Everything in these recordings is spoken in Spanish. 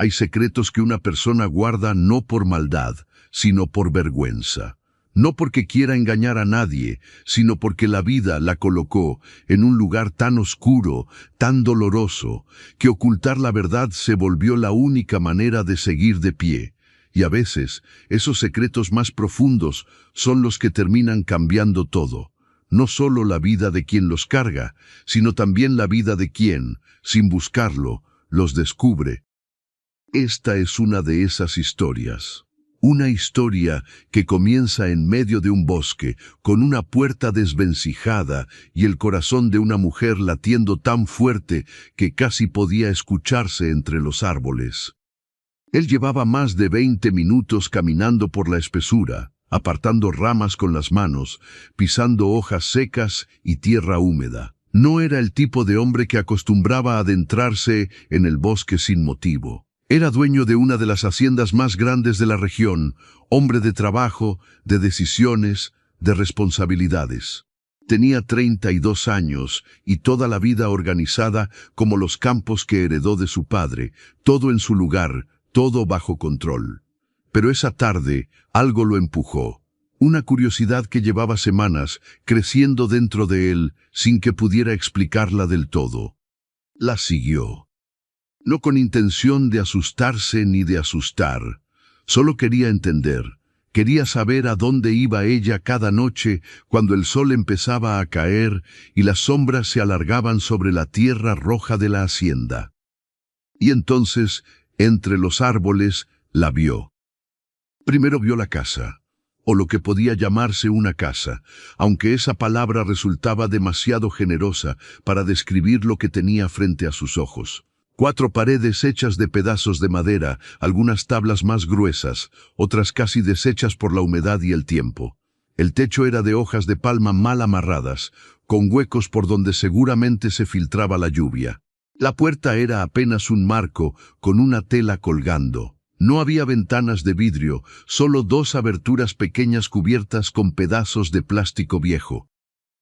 Hay secretos que una persona guarda no por maldad, sino por vergüenza. No porque quiera engañar a nadie, sino porque la vida la colocó en un lugar tan oscuro, tan doloroso, que ocultar la verdad se volvió la única manera de seguir de pie. Y a veces, esos secretos más profundos son los que terminan cambiando todo. No solo la vida de quien los carga, sino también la vida de quien, sin buscarlo, los descubre. Esta es una de esas historias. Una historia que comienza en medio de un bosque, con una puerta desvencijada y el corazón de una mujer latiendo tan fuerte que casi podía escucharse entre los árboles. Él llevaba más de 20 minutos caminando por la espesura, apartando ramas con las manos, pisando hojas secas y tierra húmeda. No era el tipo de hombre que acostumbraba a adentrarse en el bosque sin motivo. Era dueño de una de las haciendas más grandes de la región, hombre de trabajo, de decisiones, de responsabilidades. Tenía 32 años y toda la vida organizada como los campos que heredó de su padre, todo en su lugar, todo bajo control. Pero esa tarde algo lo empujó. Una curiosidad que llevaba semanas creciendo dentro de él sin que pudiera explicarla del todo. La siguió. No con intención de asustarse ni de asustar. Solo quería entender. Quería saber a dónde iba ella cada noche cuando el sol empezaba a caer y las sombras se alargaban sobre la tierra roja de la hacienda. Y entonces, entre los árboles, la vio. Primero vio la casa, o lo que podía llamarse una casa, aunque esa palabra resultaba demasiado generosa para describir lo que tenía frente a sus ojos. 4 paredes hechas de pedazos de madera, algunas tablas más gruesas, otras casi deshechas por la humedad y el tiempo. El techo era de hojas de palma mal amarradas, con huecos por donde seguramente se filtraba la lluvia. La puerta era apenas un marco, con una tela colgando. No había ventanas de vidrio, solo 2 aberturas pequeñas cubiertas con pedazos de plástico viejo.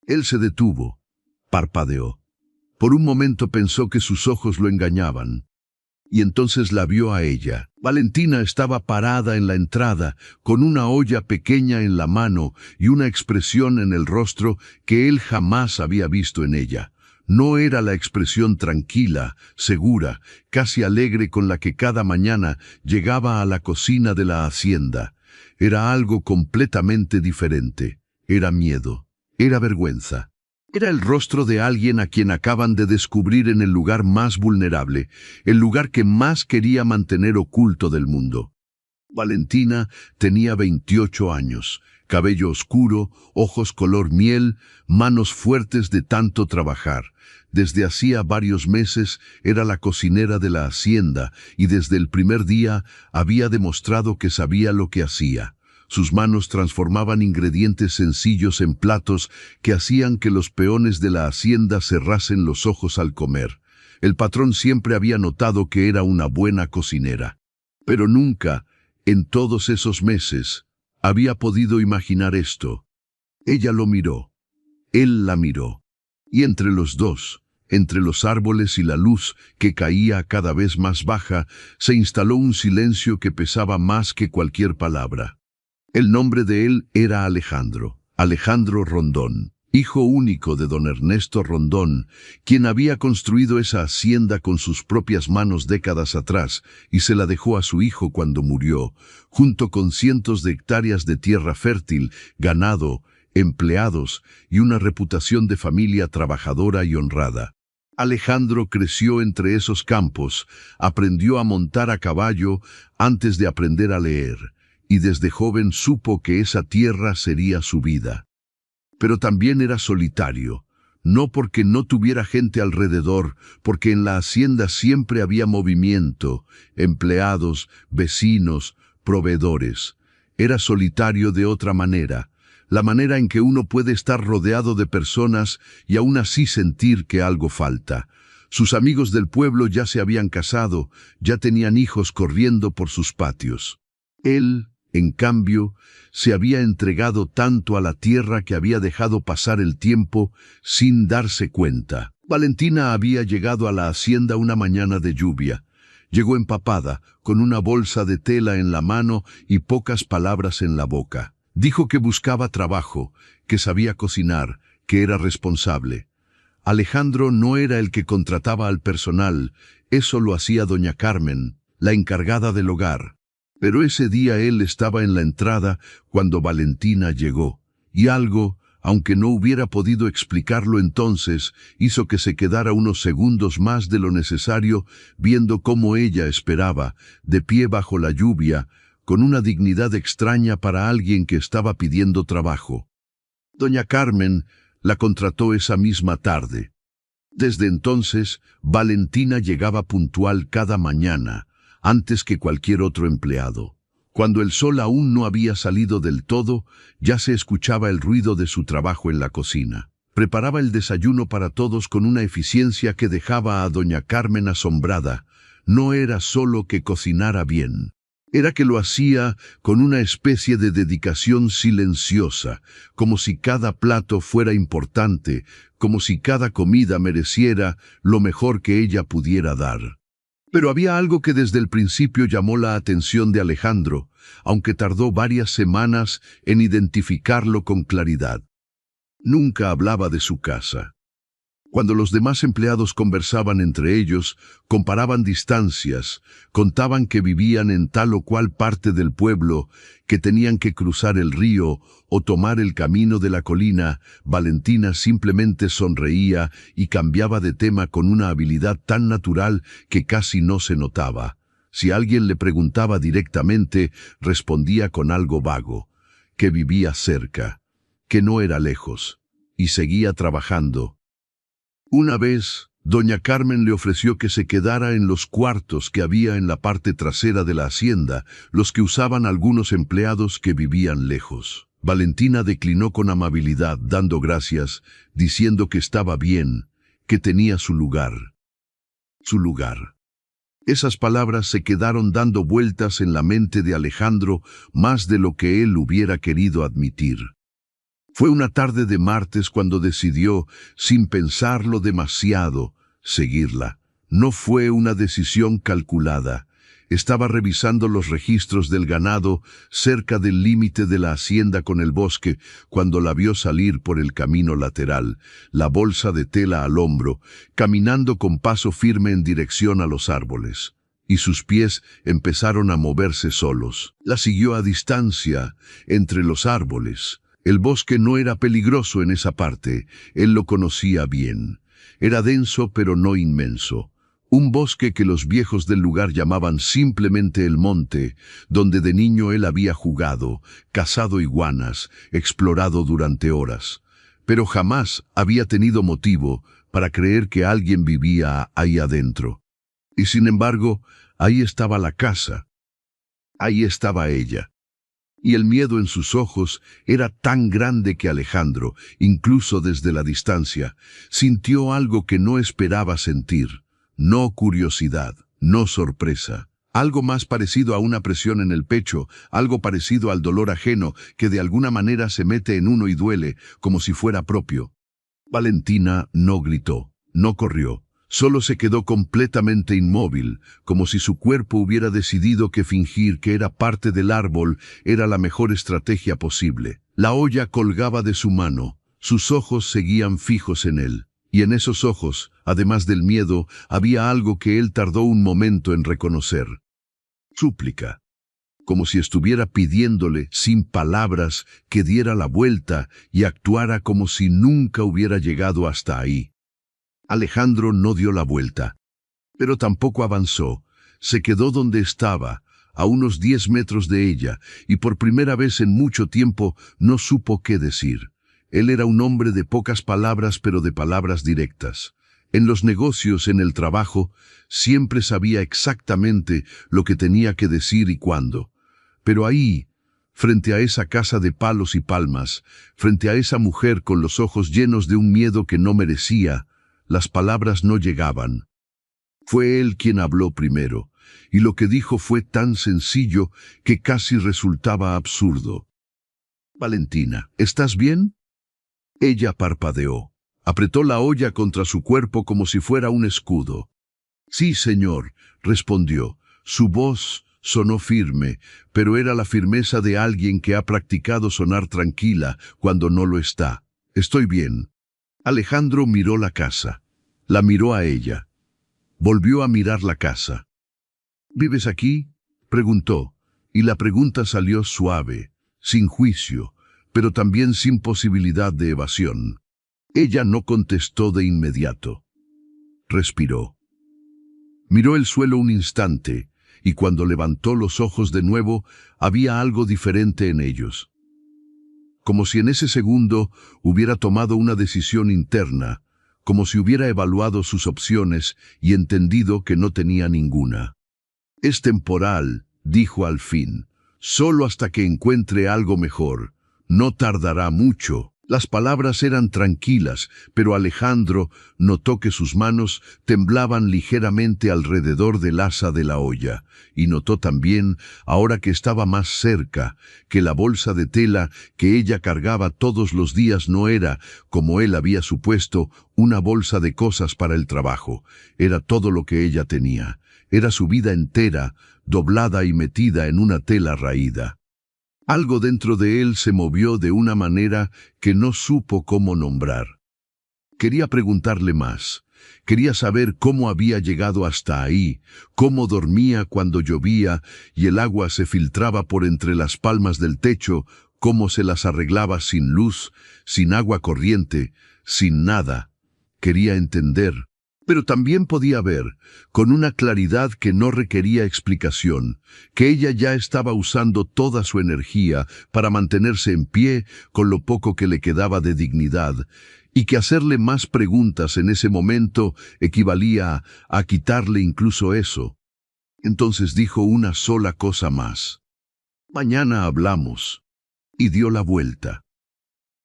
Él se detuvo, parpadeó. Por un momento pensó que sus ojos lo engañaban. Y entonces la vio a ella. Valentina estaba parada en la entrada, con una olla pequeña en la mano y una expresión en el rostro que él jamás había visto en ella. No era la expresión tranquila, segura, casi alegre con la que cada mañana llegaba a la cocina de la hacienda. Era algo completamente diferente. Era miedo. Era vergüenza. Era el rostro de alguien a quien acaban de descubrir en el lugar más vulnerable, el lugar que más quería mantener oculto del mundo. Valentina tenía 28 años, cabello oscuro, ojos color miel, manos fuertes de tanto trabajar. Desde hacía varios meses era la cocinera de la hacienda y desde el primer día había demostrado que sabía lo que hacía. Sus manos transformaban ingredientes sencillos en platos que hacían que los peones de la hacienda cerrasen los ojos al comer. El patrón siempre había notado que era una buena cocinera. Pero nunca, en todos esos meses, había podido imaginar esto. Ella lo miró. Él la miró. Y entre los dos, entre los árboles y la luz que caía cada vez más baja, se instaló un silencio que pesaba más que cualquier palabra. El nombre de él era Alejandro, Alejandro Rondón, hijo único de don Ernesto Rondón, quien había construido esa hacienda con sus propias manos décadas atrás y se la dejó a su hijo cuando murió, junto con cientos de hectáreas de tierra fértil, ganado, empleados y una reputación de familia trabajadora y honrada. Alejandro creció entre esos campos, aprendió a montar a caballo antes de aprender a leer, y desde joven supo que esa tierra sería su vida. Pero también era solitario, no porque no tuviera gente alrededor, porque en la hacienda siempre había movimiento, empleados, vecinos, proveedores. Era solitario de otra manera, la manera en que uno puede estar rodeado de personas y aún así sentir que algo falta. Sus amigos del pueblo ya se habían casado, ya tenían hijos corriendo por sus patios. Él, en cambio, se había entregado tanto a la tierra que había dejado pasar el tiempo sin darse cuenta. Valentina había llegado a la hacienda una mañana de lluvia. Llegó empapada, con una bolsa de tela en la mano y pocas palabras en la boca. Dijo que buscaba trabajo, que sabía cocinar, que era responsable. Alejandro no era el que contrataba al personal, eso lo hacía doña Carmen, la encargada del hogar. Pero ese día él estaba en la entrada cuando Valentina llegó, y algo, aunque no hubiera podido explicarlo entonces, hizo que se quedara unos segundos más de lo necesario, viendo cómo ella esperaba, de pie bajo la lluvia, con una dignidad extraña para alguien que estaba pidiendo trabajo. Doña Carmen la contrató esa misma tarde. Desde entonces, Valentina llegaba puntual cada mañana, antes que cualquier otro empleado. Cuando el sol aún no había salido del todo, ya se escuchaba el ruido de su trabajo en la cocina. Preparaba el desayuno para todos con una eficiencia que dejaba a doña Carmen asombrada. No era solo que cocinara bien. Era que lo hacía con una especie de dedicación silenciosa, como si cada plato fuera importante, como si cada comida mereciera lo mejor que ella pudiera dar. Pero había algo que desde el principio llamó la atención de Alejandro, aunque tardó varias semanas en identificarlo con claridad. Nunca hablaba de su casa. Cuando los demás empleados conversaban entre ellos, comparaban distancias, contaban que vivían en tal o cual parte del pueblo, que tenían que cruzar el río o tomar el camino de la colina, Valentina simplemente sonreía y cambiaba de tema con una habilidad tan natural que casi no se notaba. Si alguien le preguntaba directamente, respondía con algo vago, que vivía cerca, que no era lejos, y seguía trabajando. Una vez, doña Carmen le ofreció que se quedara en los cuartos que había en la parte trasera de la hacienda, los que usaban algunos empleados que vivían lejos. Valentina declinó con amabilidad, dando gracias, diciendo que estaba bien, que tenía su lugar. Su lugar. Esas palabras se quedaron dando vueltas en la mente de Alejandro más de lo que él hubiera querido admitir. Fue una tarde de martes cuando decidió, sin pensarlo demasiado, seguirla. No fue una decisión calculada. Estaba revisando los registros del ganado cerca del límite de la hacienda con el bosque cuando la vio salir por el camino lateral, la bolsa de tela al hombro, caminando con paso firme en dirección a los árboles. Y sus pies empezaron a moverse solos. La siguió a distancia, entre los árboles. El bosque no era peligroso en esa parte, él lo conocía bien. Era denso pero no inmenso. Un bosque que los viejos del lugar llamaban simplemente el monte, donde de niño él había jugado, cazado iguanas, explorado durante horas. Pero jamás había tenido motivo para creer que alguien vivía ahí adentro. Y sin embargo, ahí estaba la casa. Ahí estaba ella. Y el miedo en sus ojos era tan grande que Alejandro, incluso desde la distancia, sintió algo que no esperaba sentir. No curiosidad, no sorpresa. Algo más parecido a una presión en el pecho, algo parecido al dolor ajeno que de alguna manera se mete en uno y duele, como si fuera propio. Valentina no gritó, no corrió. Solo se quedó completamente inmóvil, como si su cuerpo hubiera decidido que fingir que era parte del árbol era la mejor estrategia posible. La olla colgaba de su mano, sus ojos seguían fijos en él, y en esos ojos, además del miedo, había algo que él tardó un momento en reconocer. Súplica. Como si estuviera pidiéndole, sin palabras, que diera la vuelta y actuara como si nunca hubiera llegado hasta ahí. Alejandro no dio la vuelta, pero tampoco avanzó. Se quedó donde estaba, a unos 10 metros de ella, y por primera vez en mucho tiempo no supo qué decir. Él era un hombre de pocas palabras, pero de palabras directas. En los negocios, en el trabajo, siempre sabía exactamente lo que tenía que decir y cuándo. Pero ahí, frente a esa casa de palos y palmas, frente a esa mujer con los ojos llenos de un miedo que no merecía, las palabras no llegaban. Fue él quien habló primero, y lo que dijo fue tan sencillo que casi resultaba absurdo. «Valentina, ¿estás bien?» Ella parpadeó. Apretó la olla contra su cuerpo como si fuera un escudo. Sí, señor, respondió. Su voz sonó firme, pero era la firmeza de alguien que ha practicado sonar tranquila cuando no lo está. Estoy bien. Alejandro miró la casa. La miró a ella. Volvió a mirar la casa. ¿Vives aquí?, preguntó, y la pregunta salió suave, sin juicio, pero también sin posibilidad de evasión. Ella no contestó de inmediato. Respiró. Miró el suelo un instante, y cuando levantó los ojos de nuevo, había algo diferente en ellos. Como si en ese segundo hubiera tomado una decisión interna, como si hubiera evaluado sus opciones y entendido que no tenía ninguna. Es temporal, dijo al fin, solo hasta que encuentre algo mejor. No tardará mucho. Las palabras eran tranquilas, pero Alejandro notó que sus manos temblaban ligeramente alrededor del asa de la olla, y notó también, ahora que estaba más cerca, que la bolsa de tela que ella cargaba todos los días no era, como él había supuesto, una bolsa de cosas para el trabajo. Era todo lo que ella tenía. Era su vida entera, doblada y metida en una tela raída. Algo dentro de él se movió de una manera que no supo cómo nombrar. Quería preguntarle más. Quería saber cómo había llegado hasta ahí, cómo dormía cuando llovía y el agua se filtraba por entre las palmas del techo, cómo se las arreglaba sin luz, sin agua corriente, sin nada. Quería entender. Pero también podía ver, con una claridad que no requería explicación, que ella ya estaba usando toda su energía para mantenerse en pie con lo poco que le quedaba de dignidad, y que hacerle más preguntas en ese momento equivalía a quitarle incluso eso. Entonces dijo una sola cosa más. Mañana hablamos. Y dio la vuelta.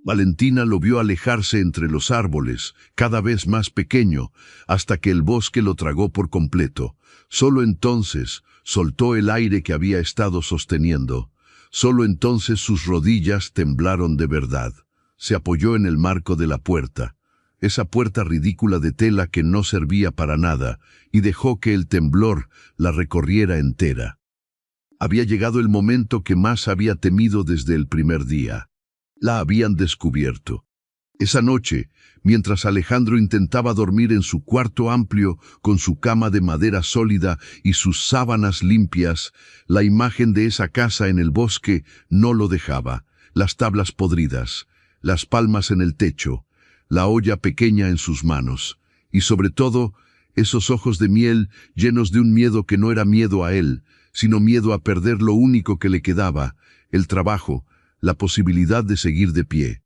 Valentina lo vio alejarse entre los árboles, cada vez más pequeño, hasta que el bosque lo tragó por completo. Solo entonces soltó el aire que había estado sosteniendo. Solo entonces sus rodillas temblaron de verdad. Se apoyó en el marco de la puerta, esa puerta ridícula de tela que no servía para nada, y dejó que el temblor la recorriera entera. Había llegado el momento que más había temido desde el primer día. La habían descubierto. Esa noche, mientras Alejandro intentaba dormir en su cuarto amplio, con su cama de madera sólida y sus sábanas limpias, la imagen de esa casa en el bosque no lo dejaba. Las tablas podridas, las palmas en el techo, la olla pequeña en sus manos, y sobre todo, esos ojos de miel llenos de un miedo que no era miedo a él, sino miedo a perder lo único que le quedaba, el trabajo, la posibilidad de seguir de pie.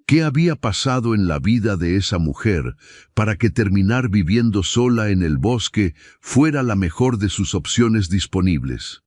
¿Qué había pasado en la vida de esa mujer para que terminar viviendo sola en el bosque fuera la mejor de sus opciones disponibles?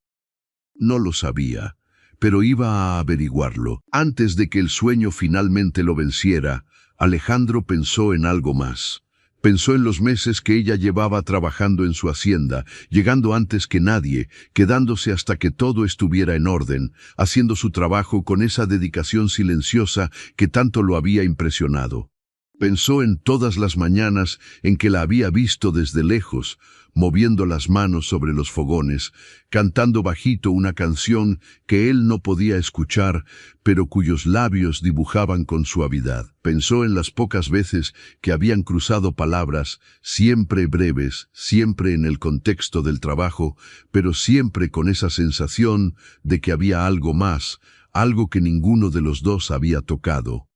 No lo sabía, pero iba a averiguarlo. Antes de que el sueño finalmente lo venciera, Alejandro pensó en algo más. Pensó en los meses que ella llevaba trabajando en su hacienda, llegando antes que nadie, quedándose hasta que todo estuviera en orden, haciendo su trabajo con esa dedicación silenciosa que tanto lo había impresionado. Pensó en todas las mañanas en que la había visto desde lejos, moviendo las manos sobre los fogones, cantando bajito una canción que él no podía escuchar, pero cuyos labios dibujaban con suavidad. Pensó en las pocas veces que habían cruzado palabras, siempre breves, siempre en el contexto del trabajo, pero siempre con esa sensación de que había algo más, algo que ninguno de los dos había tocado.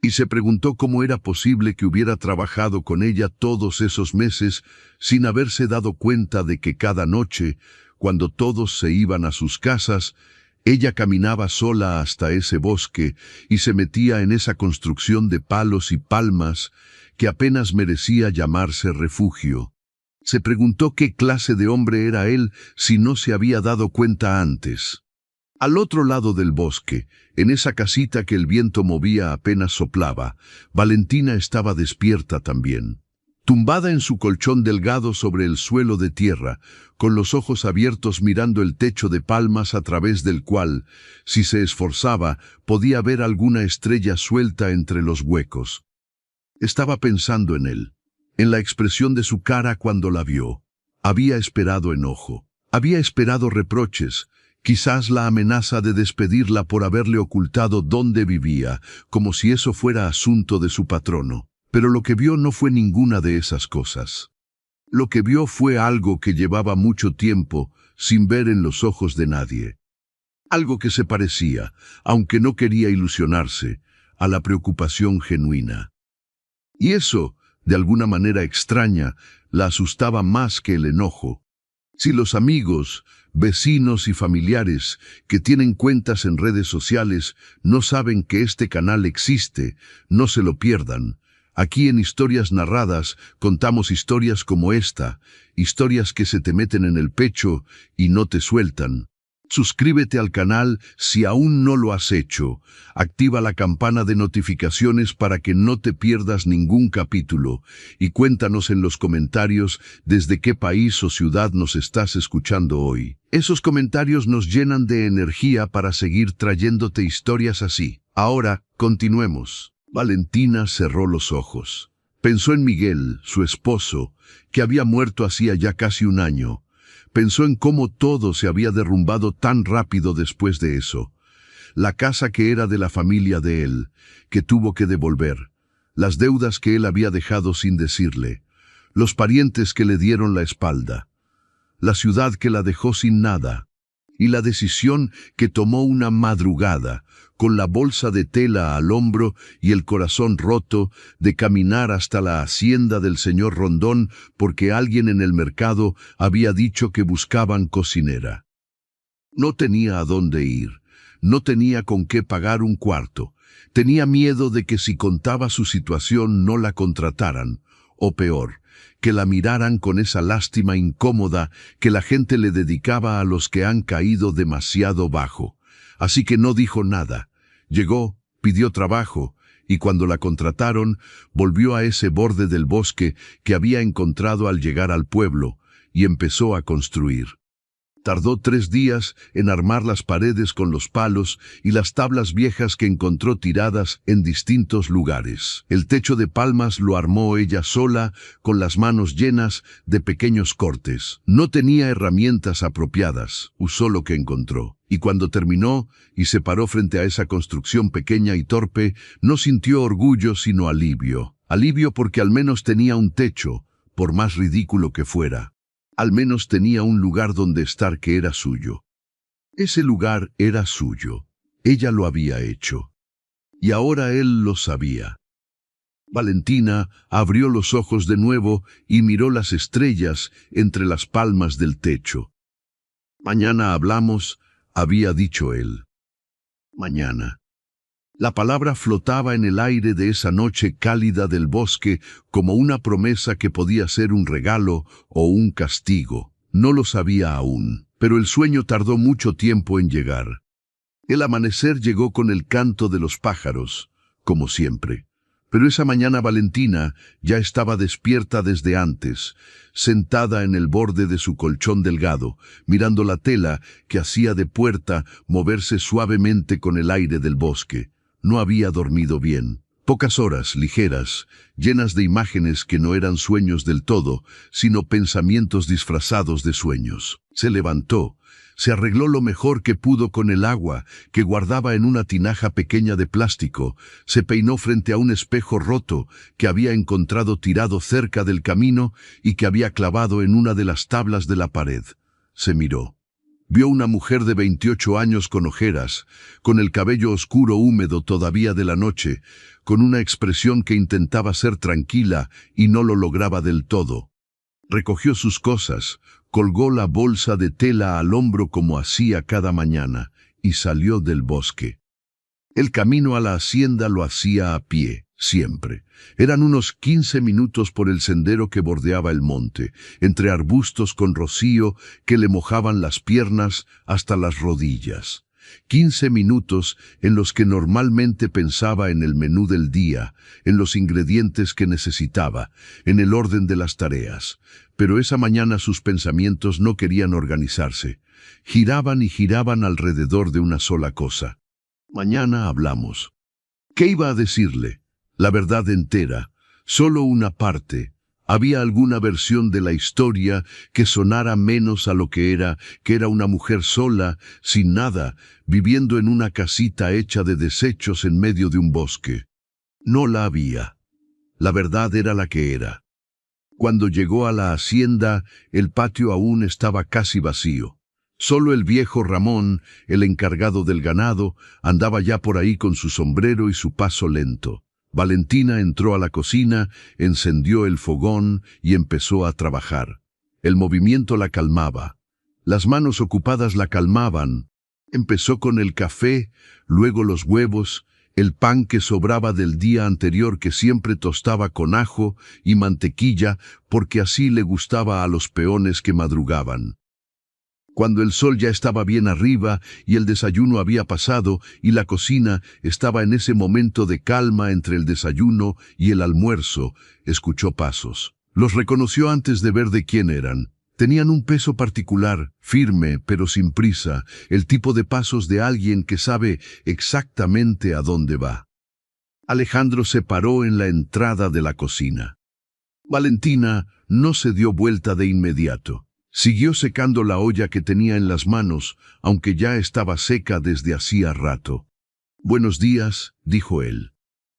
Y se preguntó cómo era posible que hubiera trabajado con ella todos esos meses sin haberse dado cuenta de que cada noche, cuando todos se iban a sus casas, ella caminaba sola hasta ese bosque y se metía en esa construcción de palos y palmas que apenas merecía llamarse refugio. Se preguntó qué clase de hombre era él si no se había dado cuenta antes. Al otro lado del bosque, en esa casita que el viento movía apenas soplaba, Valentina estaba despierta también. Tumbada en su colchón delgado sobre el suelo de tierra, con los ojos abiertos mirando el techo de palmas a través del cual, si se esforzaba, podía ver alguna estrella suelta entre los huecos. Estaba pensando en él. en la expresión de su cara cuando la vio. Había esperado enojo, había esperado reproches, quizás la amenaza de despedirla por haberle ocultado dónde vivía, como si eso fuera asunto de su patrono. Pero lo que vio no fue ninguna de esas cosas. Lo que vio fue algo que llevaba mucho tiempo sin ver en los ojos de nadie. Algo que se parecía, aunque no quería ilusionarse, a la preocupación genuina. Y eso, de alguna manera extraña, la asustaba más que el enojo. Si los amigos, vecinos y familiares que tienen cuentas en redes sociales no saben que este canal existe, no se lo pierdan. Aquí en Historias Narradas contamos historias como esta, historias que se te meten en el pecho y no te sueltan. Suscríbete al canal si aún no lo has hecho. Activa la campana de notificaciones para que no te pierdas ningún capítulo. Y cuéntanos en los comentarios desde qué país o ciudad nos estás escuchando hoy. Esos comentarios nos llenan de energía para seguir trayéndote historias así. Ahora, continuemos. Valentina cerró los ojos. Pensó en Miguel, su esposo, que había muerto hacía ya casi un año. Pensó en cómo todo se había derrumbado tan rápido después de eso. La casa que era de la familia de él, que tuvo que devolver. Las deudas que él había dejado sin decirle. Los parientes que le dieron la espalda. La ciudad que la dejó sin nada. Y la decisión que tomó una madrugada, con la bolsa de tela al hombro y el corazón roto, de caminar hasta la hacienda del señor Rondón porque alguien en el mercado había dicho que buscaban cocinera. No tenía a dónde ir, no tenía con qué pagar un cuarto, tenía miedo de que si contaba su situación no la contrataran, o peor, que la miraran con esa lástima incómoda que la gente le dedicaba a los que han caído demasiado bajo. Así que no dijo nada. Llegó, pidió trabajo, y cuando la contrataron, volvió a ese borde del bosque que había encontrado al llegar al pueblo, y empezó a construir. Tardó 3 días en armar las paredes con los palos y las tablas viejas que encontró tiradas en distintos lugares. El techo de palmas lo armó ella sola, con las manos llenas de pequeños cortes. No tenía herramientas apropiadas, usó lo que encontró. Y cuando terminó y se paró frente a esa construcción pequeña y torpe, no sintió orgullo sino alivio. Alivio porque al menos tenía un techo, por más ridículo que fuera. Al menos tenía un lugar donde estar que era suyo. Ese lugar era suyo. Ella lo había hecho. Y ahora él lo sabía. Valentina abrió los ojos de nuevo y miró las estrellas entre las palmas del techo. «Mañana hablamos», había dicho él. Mañana. La palabra flotaba en el aire de esa noche cálida del bosque como una promesa que podía ser un regalo o un castigo. No lo sabía aún, pero el sueño tardó mucho tiempo en llegar. El amanecer llegó con el canto de los pájaros, como siempre. Pero esa mañana Valentina ya estaba despierta desde antes, sentada en el borde de su colchón delgado, mirando la tela que hacía de puerta moverse suavemente con el aire del bosque. No había dormido bien. Pocas horas, ligeras, llenas de imágenes que no eran sueños del todo, sino pensamientos disfrazados de sueños. Se levantó, se arregló lo mejor que pudo con el agua que guardaba en una tinaja pequeña de plástico, se peinó frente a un espejo roto que había encontrado tirado cerca del camino y que había clavado en una de las tablas de la pared. Se miró. Vio una mujer de 28 años con ojeras, con el cabello oscuro húmedo todavía de la noche, con una expresión que intentaba ser tranquila y no lo lograba del todo. Recogió sus cosas, colgó la bolsa de tela al hombro como hacía cada mañana, y salió del bosque. El camino a la hacienda lo hacía a pie, siempre. Eran unos 15 minutos por el sendero que bordeaba el monte, entre arbustos con rocío que le mojaban las piernas hasta las rodillas. 15 minutos en los que normalmente pensaba en el menú del día, en los ingredientes que necesitaba, en el orden de las tareas. Pero esa mañana sus pensamientos no querían organizarse. Giraban y giraban alrededor de una sola cosa. Mañana hablamos. ¿Qué iba a decirle? La verdad entera, solo una parte, ¿Había alguna versión de la historia que sonara menos a lo que era una mujer sola, sin nada, viviendo en una casita hecha de desechos en medio de un bosque? No la había. La verdad era la que era. Cuando llegó a la hacienda, el patio aún estaba casi vacío. Solo el viejo Ramón, el encargado del ganado, andaba ya por ahí con su sombrero y su paso lento. Valentina entró a la cocina, encendió el fogón y empezó a trabajar. El movimiento la calmaba. Las manos ocupadas la calmaban. Empezó con el café, luego los huevos, el pan que sobraba del día anterior que siempre tostaba con ajo y mantequilla porque así le gustaba a los peones que madrugaban. Cuando el sol ya estaba bien arriba y el desayuno había pasado y la cocina estaba en ese momento de calma entre el desayuno y el almuerzo, escuchó pasos. Los reconoció antes de ver de quién eran. Tenían un peso particular, firme pero sin prisa, el tipo de pasos de alguien que sabe exactamente a dónde va. Alejandro se paró en la entrada de la cocina. Valentina no se dio vuelta de inmediato. Siguió secando la olla que tenía en las manos, aunque ya estaba seca desde hacía rato. «Buenos días», dijo él.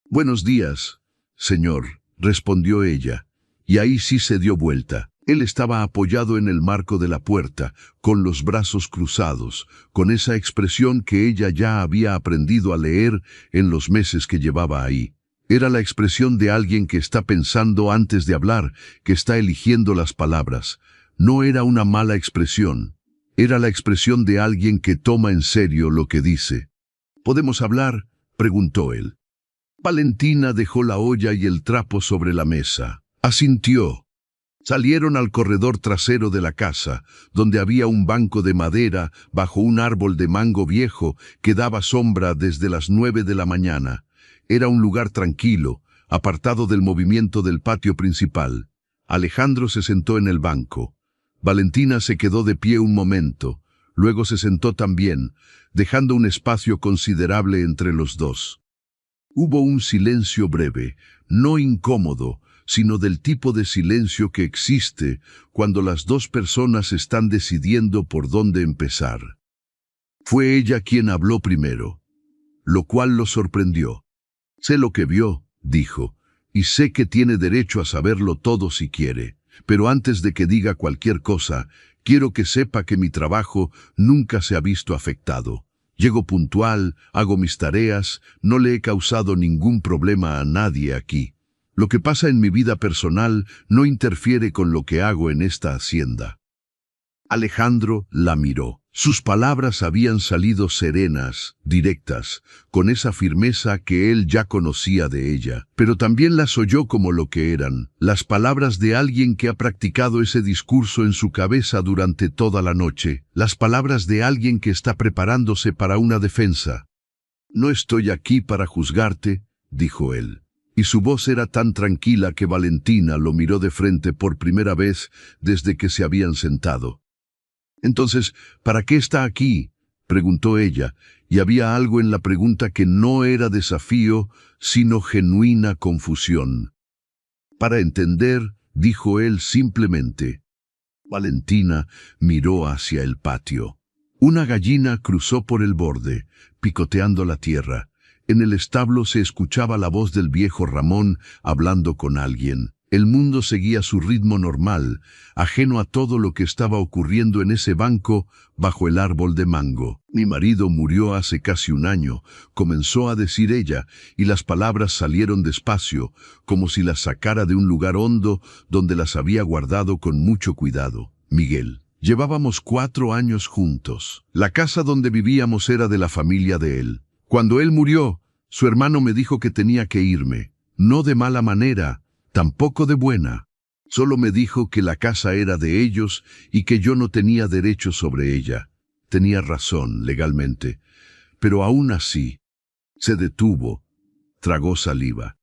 «Buenos días, señor», respondió ella, y ahí sí se dio vuelta. Él estaba apoyado en el marco de la puerta, con los brazos cruzados, con esa expresión que ella ya había aprendido a leer en los meses que llevaba ahí. Era la expresión de alguien que está pensando antes de hablar, que está eligiendo las palabras. No era una mala expresión, era la expresión de alguien que toma en serio lo que dice. «¿Podemos hablar?», preguntó él. Valentina dejó la olla y el trapo sobre la mesa. Asintió. Salieron al corredor trasero de la casa, donde había un banco de madera bajo un árbol de mango viejo que daba sombra desde las 9 de la mañana. Era un lugar tranquilo, apartado del movimiento del patio principal. Alejandro se sentó en el banco. Valentina se quedó de pie un momento, luego se sentó también, dejando un espacio considerable entre los dos. Hubo un silencio breve, no incómodo, sino del tipo de silencio que existe cuando las dos personas están decidiendo por dónde empezar. Fue ella quien habló primero, lo cual lo sorprendió. «Sé lo que vio», dijo, «y sé que tiene derecho a saberlo todo si quiere. Pero antes de que diga cualquier cosa, quiero que sepa que mi trabajo nunca se ha visto afectado. Llego puntual, hago mis tareas, no le he causado ningún problema a nadie aquí. Lo que pasa en mi vida personal no interfiere con lo que hago en esta hacienda». Alejandro la miró. Sus palabras habían salido serenas, directas, con esa firmeza que él ya conocía de ella, pero también las oyó como lo que eran, las palabras de alguien que ha practicado ese discurso en su cabeza durante toda la noche, las palabras de alguien que está preparándose para una defensa. «No estoy aquí para juzgarte», dijo él. Y su voz era tan tranquila que Valentina lo miró de frente por primera vez desde que se habían sentado. «Entonces, ¿para qué está aquí?», preguntó ella, y había algo en la pregunta que no era desafío, sino genuina confusión. «Para entender», dijo él simplemente. Valentina miró hacia el patio. Una gallina cruzó por el borde, picoteando la tierra. En el establo se escuchaba la voz del viejo Ramón hablando con alguien. El mundo seguía su ritmo normal, ajeno a todo lo que estaba ocurriendo en ese banco bajo el árbol de mango. «Mi marido murió hace casi un año», comenzó a decir ella, y las palabras salieron despacio, como si las sacara de un lugar hondo donde las había guardado con mucho cuidado. «Miguel. Llevábamos 4 años juntos. La casa donde vivíamos era de la familia de él. Cuando él murió, su hermano me dijo que tenía que irme. No de mala manera, tampoco de buena. Solo me dijo que la casa era de ellos y que yo no tenía derecho sobre ella. Tenía razón, legalmente. Pero aún así, se detuvo, tragó saliva.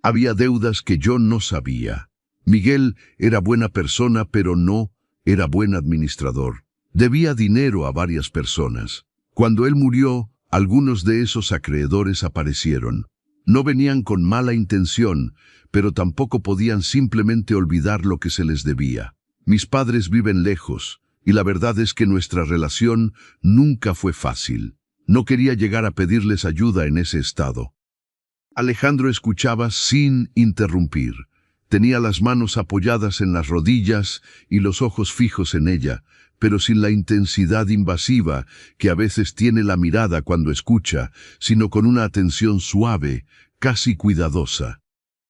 Había deudas que yo no sabía. Miguel era buena persona, pero no era buen administrador. Debía dinero a varias personas. Cuando él murió, algunos de esos acreedores aparecieron. No venían con mala intención, pero tampoco podían simplemente olvidar lo que se les debía. Mis padres viven lejos, y la verdad es que nuestra relación nunca fue fácil. No quería llegar a pedirles ayuda en ese estado. Alejandro escuchaba sin interrumpir. Tenía las manos apoyadas en las rodillas y los ojos fijos en ella, pero sin la intensidad invasiva que a veces tiene la mirada cuando escucha, sino con una atención suave, casi cuidadosa.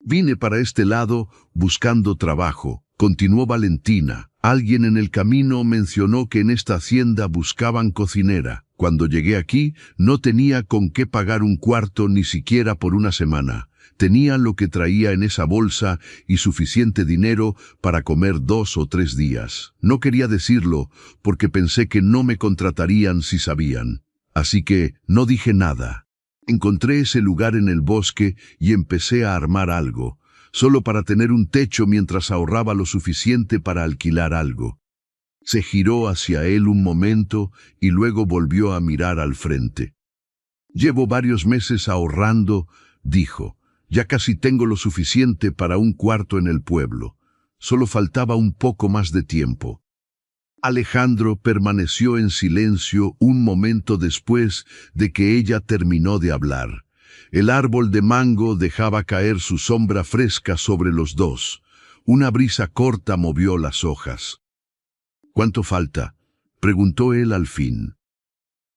Vine para este lado buscando trabajo, continuó Valentina. Alguien en el camino mencionó que en esta hacienda buscaban cocinera. Cuando llegué aquí, no tenía con qué pagar un cuarto ni siquiera por una semana. Tenía lo que traía en esa bolsa y suficiente dinero para comer 2 o 3 días. No quería decirlo porque pensé que no me contratarían si sabían. Así que no dije nada. Encontré ese lugar en el bosque y empecé a armar algo, solo para tener un techo mientras ahorraba lo suficiente para alquilar algo. Se giró hacia él un momento y luego volvió a mirar al frente. Llevo varios meses ahorrando, dijo. Ya casi tengo lo suficiente para un cuarto en el pueblo. Solo faltaba un poco más de tiempo. Alejandro permaneció en silencio un momento después de que ella terminó de hablar. El árbol de mango dejaba caer su sombra fresca sobre los dos. Una brisa corta movió las hojas. —¿Cuánto falta? —preguntó él al fin.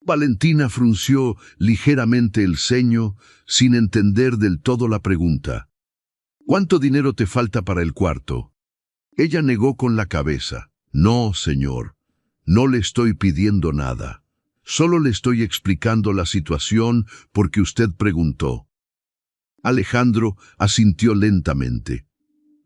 Valentina frunció ligeramente el ceño, sin entender del todo la pregunta. —¿Cuánto dinero te falta para el cuarto? Ella negó con la cabeza. —No, señor. No le estoy pidiendo nada. Solo le estoy explicando la situación porque usted preguntó. Alejandro asintió lentamente.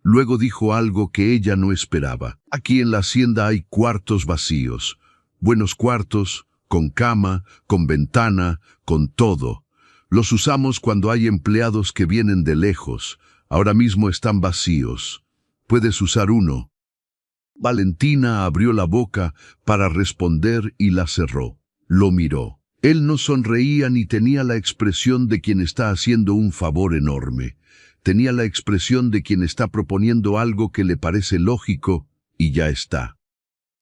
Luego dijo algo que ella no esperaba. Aquí en la hacienda hay cuartos vacíos. Buenos cuartos, con cama, con ventana, con todo. Los usamos cuando hay empleados que vienen de lejos. Ahora mismo están vacíos. Puedes usar uno. Valentina abrió la boca para responder y la cerró. Lo miró. Él no sonreía ni tenía la expresión de quien está haciendo un favor enorme. Tenía la expresión de quien está proponiendo algo que le parece lógico y ya está.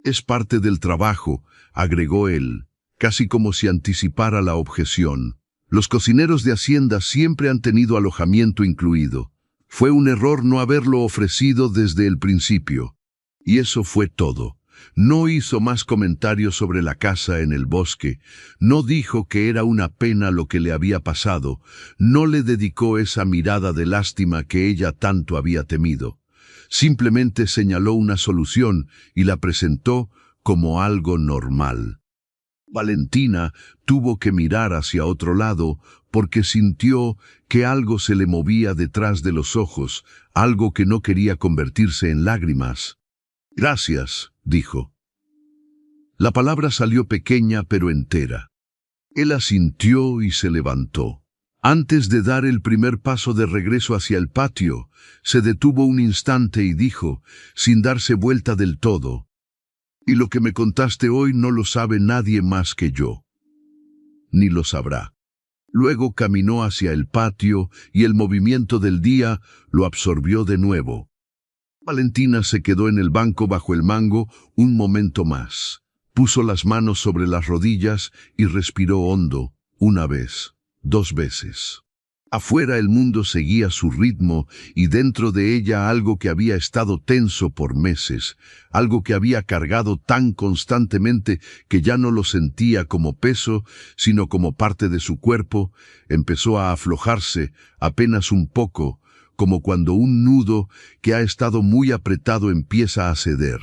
Es parte del trabajo, agregó él, casi como si anticipara la objeción. Los cocineros de Hacienda siempre han tenido alojamiento incluido. Fue un error no haberlo ofrecido desde el principio. Y eso fue todo. No hizo más comentarios sobre la casa en el bosque, no dijo que era una pena lo que le había pasado, no le dedicó esa mirada de lástima que ella tanto había temido. Simplemente señaló una solución y la presentó como algo normal. Valentina tuvo que mirar hacia otro lado porque sintió que algo se le movía detrás de los ojos, algo que no quería convertirse en lágrimas. «Gracias», dijo. La palabra salió pequeña pero entera. Él asintió y se levantó. Antes de dar el primer paso de regreso hacia el patio, se detuvo un instante y dijo, sin darse vuelta del todo, «Y lo que me contaste hoy no lo sabe nadie más que yo. Ni lo sabrá». Luego caminó hacia el patio y el movimiento del día lo absorbió de nuevo. Valentina se quedó en el banco bajo el mango un momento más. Puso las manos sobre las rodillas y respiró hondo, una vez, 2 veces. Afuera el mundo seguía su ritmo y dentro de ella algo que había estado tenso por meses, algo que había cargado tan constantemente que ya no lo sentía como peso, sino como parte de su cuerpo, empezó a aflojarse apenas un poco, como cuando un nudo que ha estado muy apretado empieza a ceder.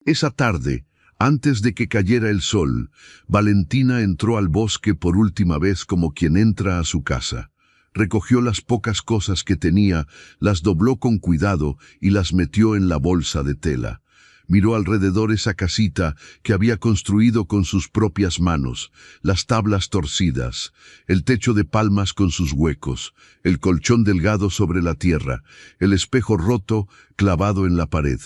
Esa tarde, antes de que cayera el sol, Valentina entró al bosque por última vez como quien entra a su casa. Recogió las pocas cosas que tenía, las dobló con cuidado y las metió en la bolsa de tela. Miró alrededor esa casita que había construido con sus propias manos, las tablas torcidas, el techo de palmas con sus huecos, el colchón delgado sobre la tierra, el espejo roto clavado en la pared.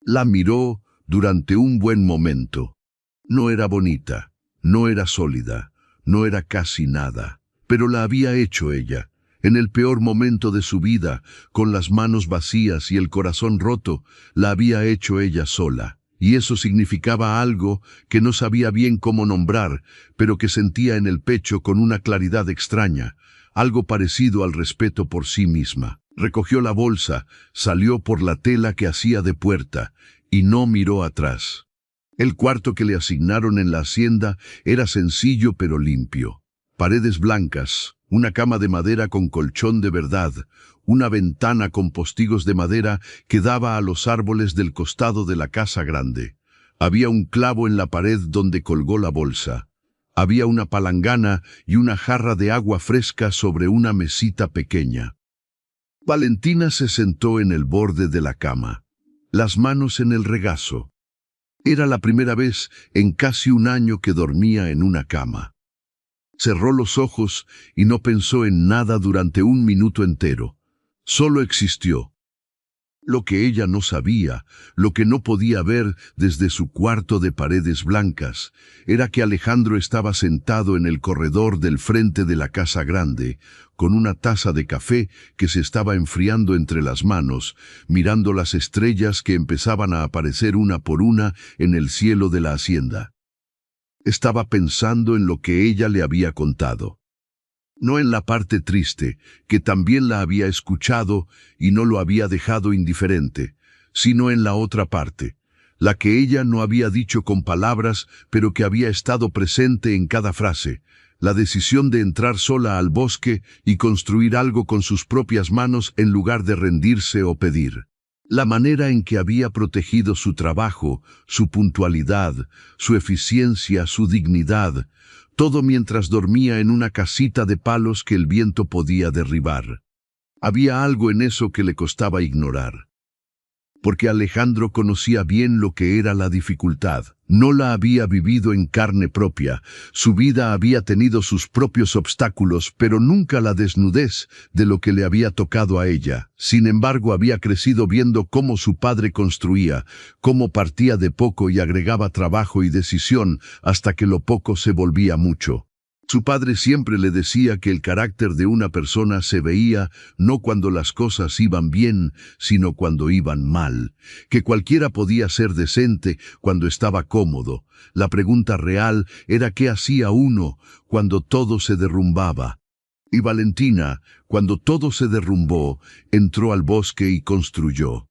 La miró durante un buen momento. No era bonita, no era sólida, no era casi nada, pero la había hecho ella. En el peor momento de su vida, con las manos vacías y el corazón roto, la había hecho ella sola. Y eso significaba algo que no sabía bien cómo nombrar, pero que sentía en el pecho con una claridad extraña, algo parecido al respeto por sí misma. Recogió la bolsa, salió por la tela que hacía de puerta, y no miró atrás. El cuarto que le asignaron en la hacienda era sencillo pero limpio. Paredes blancas, una cama de madera con colchón de verdad, una ventana con postigos de madera que daba a los árboles del costado de la casa grande. Había un clavo en la pared donde colgó la bolsa. Había una palangana y una jarra de agua fresca sobre una mesita pequeña. Valentina se sentó en el borde de la cama, las manos en el regazo. Era la primera vez en casi un año que dormía en una cama. Cerró los ojos y no pensó en nada durante un minuto entero. Solo existió. Lo que ella no sabía, lo que no podía ver desde su cuarto de paredes blancas, era que Alejandro estaba sentado en el corredor del frente de la casa grande, con una taza de café que se estaba enfriando entre las manos, mirando las estrellas que empezaban a aparecer una por una en el cielo de la hacienda. Estaba pensando en lo que ella le había contado. No en la parte triste, que también la había escuchado y no lo había dejado indiferente, sino en la otra parte, la que ella no había dicho con palabras, pero que había estado presente en cada frase, la decisión de entrar sola al bosque y construir algo con sus propias manos en lugar de rendirse o pedir. La manera en que había protegido su trabajo, su puntualidad, su eficiencia, su dignidad, todo mientras dormía en una casita de palos que el viento podía derribar. Había algo en eso que le costaba ignorar. Porque Alejandro conocía bien lo que era la dificultad. No la había vivido en carne propia. Su vida había tenido sus propios obstáculos, pero nunca la desnudez de lo que le había tocado a ella. Sin embargo, había crecido viendo cómo su padre construía, cómo partía de poco y agregaba trabajo y decisión hasta que lo poco se volvía mucho. Su padre siempre le decía que el carácter de una persona se veía no cuando las cosas iban bien, sino cuando iban mal, que cualquiera podía ser decente cuando estaba cómodo. La pregunta real era qué hacía uno cuando todo se derrumbaba. Y Valentina, cuando todo se derrumbó, entró al bosque y construyó.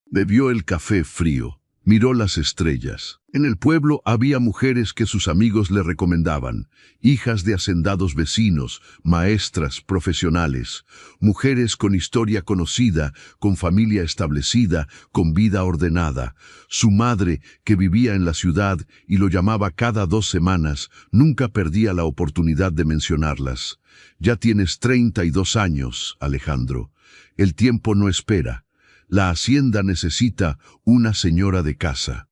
Bebió el café frío. Miró las estrellas. En el pueblo había mujeres que sus amigos le recomendaban, hijas de hacendados vecinos, maestras, profesionales, mujeres con historia conocida, con familia establecida, con vida ordenada. Su madre, que vivía en la ciudad y lo llamaba cada 2 semanas, nunca perdía la oportunidad de mencionarlas. Ya tienes 32 años, Alejandro. El tiempo no espera. La hacienda necesita una señora de casa.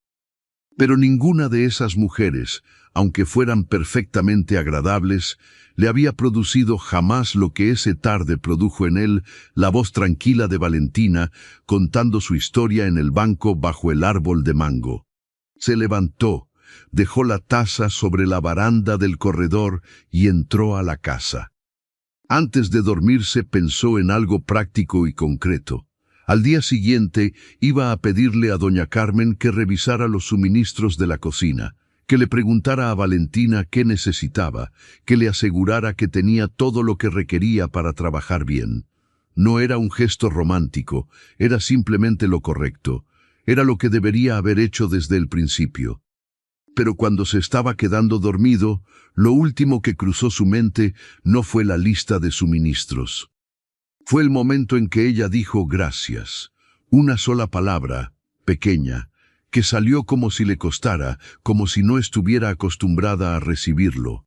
Pero ninguna de esas mujeres, aunque fueran perfectamente agradables, le había producido jamás lo que esa tarde produjo en él la voz tranquila de Valentina contando su historia en el banco bajo el árbol de mango. Se levantó, dejó la taza sobre la baranda del corredor y entró a la casa. Antes de dormirse pensó en algo práctico y concreto. Al día siguiente iba a pedirle a doña Carmen que revisara los suministros de la cocina, que le preguntara a Valentina qué necesitaba, que le asegurara que tenía todo lo que requería para trabajar bien. No era un gesto romántico, era simplemente lo correcto, era lo que debería haber hecho desde el principio. Pero cuando se estaba quedando dormido, lo último que cruzó su mente no fue la lista de suministros. Fue el momento en que ella dijo gracias, una sola palabra, pequeña, que salió como si le costara, como si no estuviera acostumbrada a recibirlo.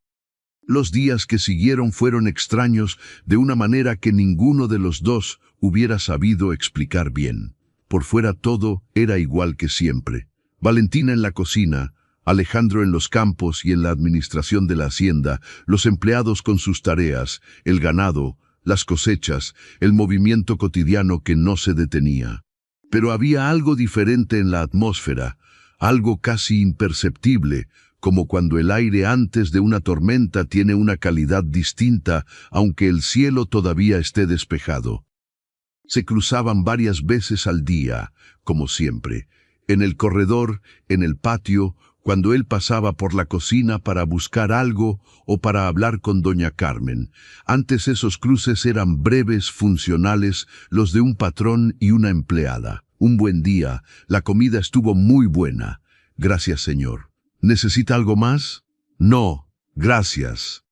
Los días que siguieron fueron extraños de una manera que ninguno de los dos hubiera sabido explicar bien. Por fuera todo era igual que siempre. Valentina en la cocina, Alejandro en los campos y en la administración de la hacienda, los empleados con sus tareas, el ganado, las cosechas, el movimiento cotidiano que no se detenía. Pero había algo diferente en la atmósfera, algo casi imperceptible, como cuando el aire antes de una tormenta tiene una calidad distinta, aunque el cielo todavía esté despejado. Se cruzaban varias veces al día, como siempre, en el corredor, en el patio, cuando él pasaba por la cocina para buscar algo o para hablar con doña Carmen. Antes esos cruces eran breves, funcionales, los de un patrón y una empleada. Un buen día, la comida estuvo muy buena. Gracias, señor. ¿Necesita algo más? No, gracias.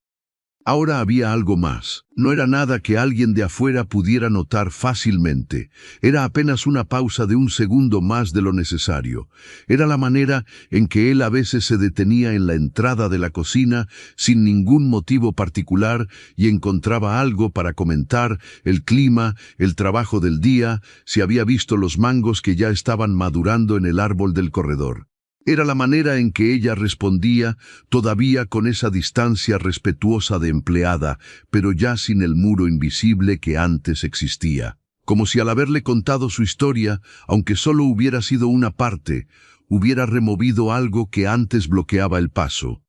Ahora había algo más. No era nada que alguien de afuera pudiera notar fácilmente. Era apenas una pausa de un segundo más de lo necesario. Era la manera en que él a veces se detenía en la entrada de la cocina sin ningún motivo particular y encontraba algo para comentar: el clima, el trabajo del día, si había visto los mangos que ya estaban madurando en el árbol del corredor. Era la manera en que ella respondía, todavía con esa distancia respetuosa de empleada, pero ya sin el muro invisible que antes existía. Como si al haberle contado su historia, aunque solo hubiera sido una parte, hubiera removido algo que antes bloqueaba el paso.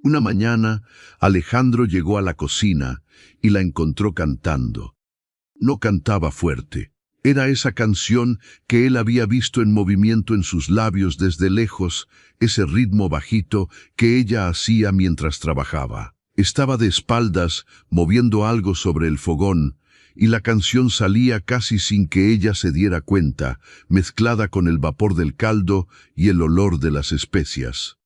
Una mañana, Alejandro llegó a la cocina y la encontró cantando. No cantaba fuerte. Era esa canción que él había visto en movimiento en sus labios desde lejos, ese ritmo bajito que ella hacía mientras trabajaba. Estaba de espaldas, moviendo algo sobre el fogón, y la canción salía casi sin que ella se diera cuenta, mezclada con el vapor del caldo y el olor de las especias.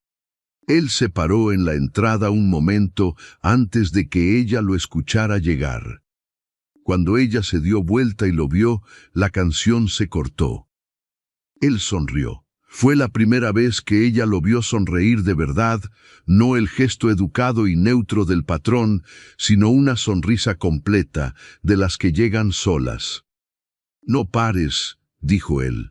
Él se paró en la entrada un momento antes de que ella lo escuchara llegar. Cuando ella se dio vuelta y lo vio, la canción se cortó. Él sonrió. Fue la primera vez que ella lo vio sonreír de verdad, no el gesto educado y neutro del patrón, sino una sonrisa completa, de las que llegan solas. «No pares», dijo él.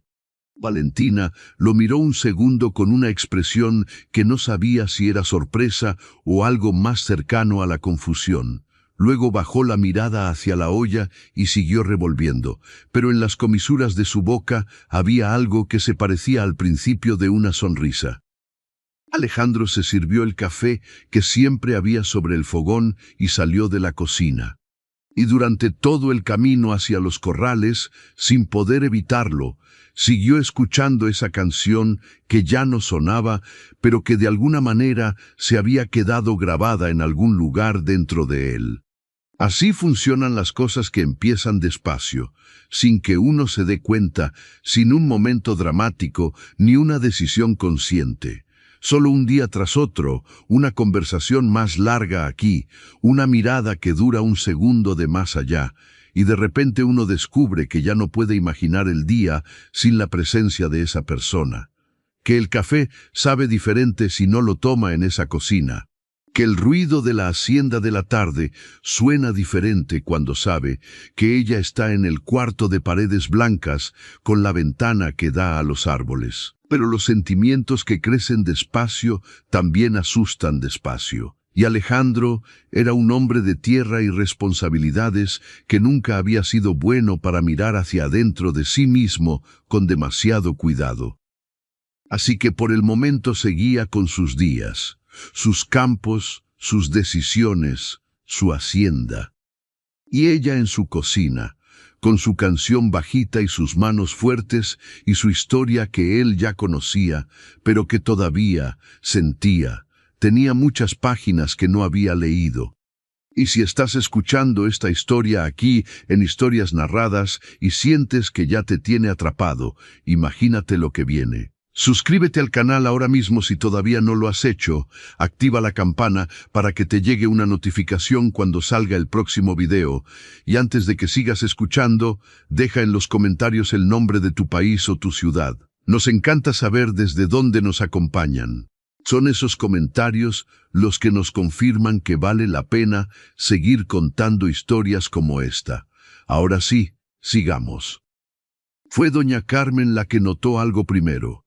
Valentina lo miró un segundo con una expresión que no sabía si era sorpresa o algo más cercano a la confusión. Luego bajó la mirada hacia la olla y siguió revolviendo, pero en las comisuras de su boca había algo que se parecía al principio de una sonrisa. Alejandro se sirvió el café que siempre había sobre el fogón y salió de la cocina. Y durante todo el camino hacia los corrales, sin poder evitarlo, siguió escuchando esa canción que ya no sonaba, pero que de alguna manera se había quedado grabada en algún lugar dentro de él. Así funcionan las cosas que empiezan despacio, sin que uno se dé cuenta, sin un momento dramático ni una decisión consciente. Solo un día tras otro, una conversación más larga aquí, una mirada que dura un segundo de más allá, y de repente uno descubre que ya no puede imaginar el día sin la presencia de esa persona. Que el café sabe diferente si no lo toma en esa cocina. Que el ruido de la hacienda de la tarde suena diferente cuando sabe que ella está en el cuarto de paredes blancas con la ventana que da a los árboles. Pero los sentimientos que crecen despacio también asustan despacio. Y Alejandro era un hombre de tierra y responsabilidades que nunca había sido bueno para mirar hacia adentro de sí mismo con demasiado cuidado. Así que por el momento seguía con sus días, sus campos, sus decisiones, su hacienda. Y ella en su cocina, con su canción bajita y sus manos fuertes y su historia que él ya conocía, pero que todavía sentía. Tenía muchas páginas que no había leído. Y si estás escuchando esta historia aquí en Historias Narradas y sientes que ya te tiene atrapado, imagínate lo que viene. Suscríbete al canal ahora mismo si todavía no lo has hecho, activa la campana para que te llegue una notificación cuando salga el próximo video, y antes de que sigas escuchando, deja en los comentarios el nombre de tu país o tu ciudad. Nos encanta saber desde dónde nos acompañan. Son esos comentarios los que nos confirman que vale la pena seguir contando historias como esta. Ahora sí, sigamos. Fue doña Carmen la que notó algo primero.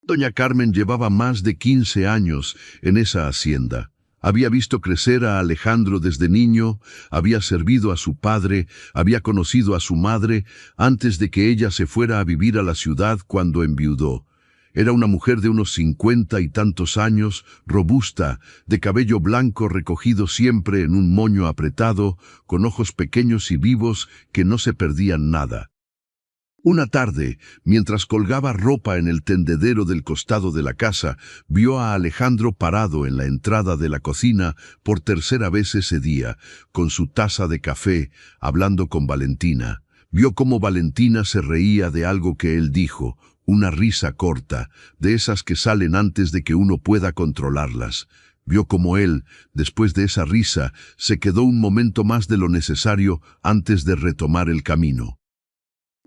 Doña Carmen llevaba más de 15 años en esa hacienda. Había visto crecer a Alejandro desde niño, había servido a su padre, había conocido a su madre antes de que ella se fuera a vivir a la ciudad cuando enviudó. Era una mujer de unos 50 y tantos años, robusta, de cabello blanco recogido siempre en un moño apretado, con ojos pequeños y vivos que no se perdían nada. Una tarde, mientras colgaba ropa en el tendedero del costado de la casa, vio a Alejandro parado en la entrada de la cocina por tercera vez ese día, con su taza de café, hablando con Valentina. Vio cómo Valentina se reía de algo que él dijo, una risa corta, de esas que salen antes de que uno pueda controlarlas. Vio cómo él, después de esa risa, se quedó un momento más de lo necesario antes de retomar el camino.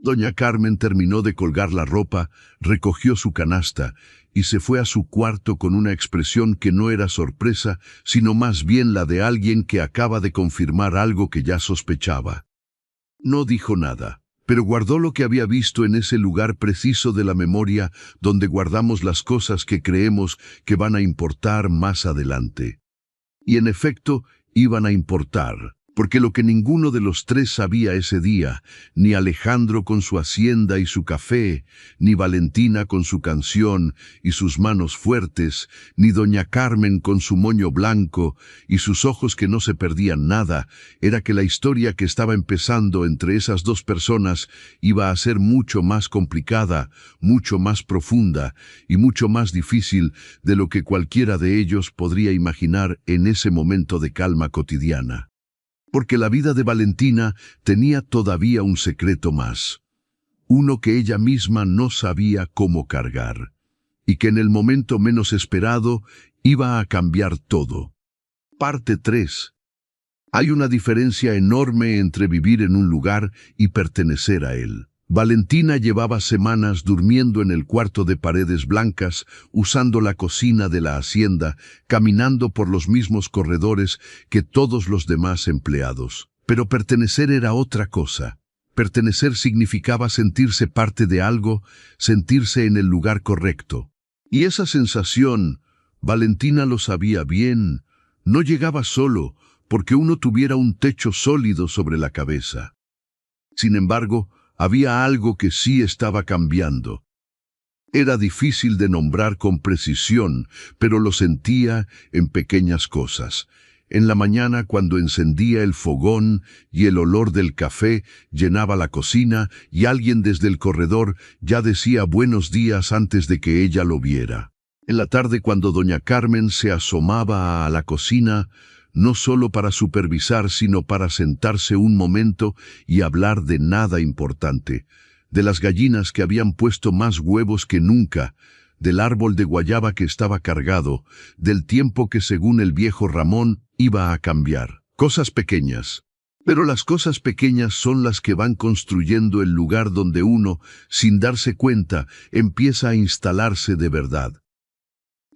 Doña Carmen terminó de colgar la ropa, recogió su canasta y se fue a su cuarto con una expresión que no era sorpresa, sino más bien la de alguien que acaba de confirmar algo que ya sospechaba. No dijo nada, pero guardó lo que había visto en ese lugar preciso de la memoria donde guardamos las cosas que creemos que van a importar más adelante. Y en efecto, iban a importar. Porque lo que ninguno de los tres sabía ese día, ni Alejandro con su hacienda y su café, ni Valentina con su canción y sus manos fuertes, ni doña Carmen con su moño blanco y sus ojos que no se perdían nada, era que la historia que estaba empezando entre esas dos personas iba a ser mucho más complicada, mucho más profunda y mucho más difícil de lo que cualquiera de ellos podría imaginar en ese momento de calma cotidiana. Porque la vida de Valentina tenía todavía un secreto más, uno que ella misma no sabía cómo cargar, y que en el momento menos esperado iba a cambiar todo. Parte 3. Hay una diferencia enorme entre vivir en un lugar y pertenecer a él. Valentina llevaba semanas durmiendo en el cuarto de paredes blancas, usando la cocina de la hacienda, caminando por los mismos corredores que todos los demás empleados. Pero pertenecer era otra cosa. Pertenecer significaba sentirse parte de algo, sentirse en el lugar correcto. Y esa sensación, Valentina lo sabía bien, no llegaba solo porque uno tuviera un techo sólido sobre la cabeza. Sin embargo, había algo que sí estaba cambiando. Era difícil de nombrar con precisión, pero lo sentía en pequeñas cosas. En la mañana, cuando encendía el fogón y el olor del café llenaba la cocina y alguien desde el corredor ya decía buenos días antes de que ella lo viera. En la tarde, cuando doña Carmen se asomaba a la cocina, no solo para supervisar, sino para sentarse un momento y hablar de nada importante, de las gallinas que habían puesto más huevos que nunca, del árbol de guayaba que estaba cargado, del tiempo que según el viejo Ramón iba a cambiar. Cosas pequeñas. Pero las cosas pequeñas son las que van construyendo el lugar donde uno, sin darse cuenta, empieza a instalarse de verdad.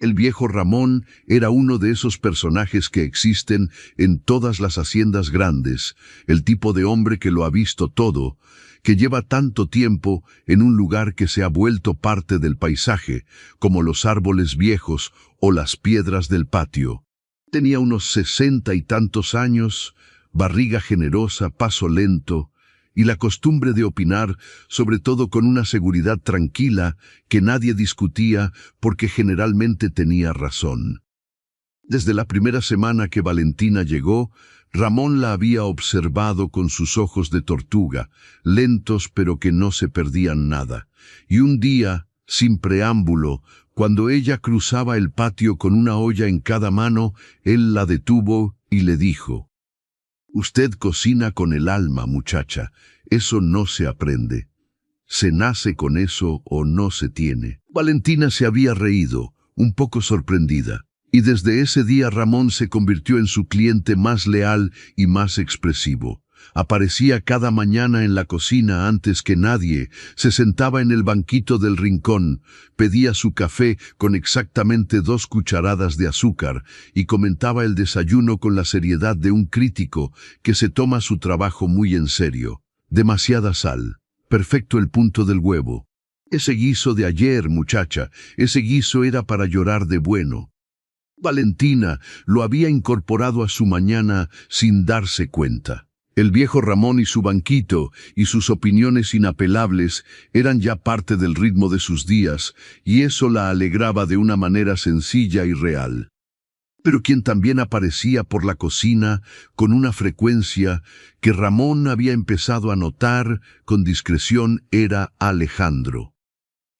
El viejo Ramón era uno de esos personajes que existen en todas las haciendas grandes, el tipo de hombre que lo ha visto todo, que lleva tanto tiempo en un lugar que se ha vuelto parte del paisaje, como los árboles viejos o las piedras del patio. Tenía unos 60 y tantos años, barriga generosa, paso lento, y la costumbre de opinar, sobre todo con una seguridad tranquila que nadie discutía porque generalmente tenía razón. Desde la primera semana que Valentina llegó, Ramón la había observado con sus ojos de tortuga, lentos pero que no se perdían nada. Y un día, sin preámbulo, cuando ella cruzaba el patio con una olla en cada mano, él la detuvo y le dijo: «Usted cocina con el alma, muchacha. Eso no se aprende. Se nace con eso o no se tiene». Valentina se había reído, un poco sorprendida, y desde ese día Ramón se convirtió en su cliente más leal y más expresivo. Aparecía cada mañana en la cocina antes que nadie, se sentaba en el banquito del rincón, pedía su café con exactamente 2 cucharadas de azúcar y comentaba el desayuno con la seriedad de un crítico que se toma su trabajo muy en serio. Demasiada sal, perfecto el punto del huevo. Ese guiso de ayer, muchacha, ese guiso era para llorar de bueno. Valentina lo había incorporado a su mañana sin darse cuenta. El viejo Ramón y su banquito y sus opiniones inapelables eran ya parte del ritmo de sus días, y eso la alegraba de una manera sencilla y real. Pero quien también aparecía por la cocina con una frecuencia que Ramón había empezado a notar con discreción era Alejandro.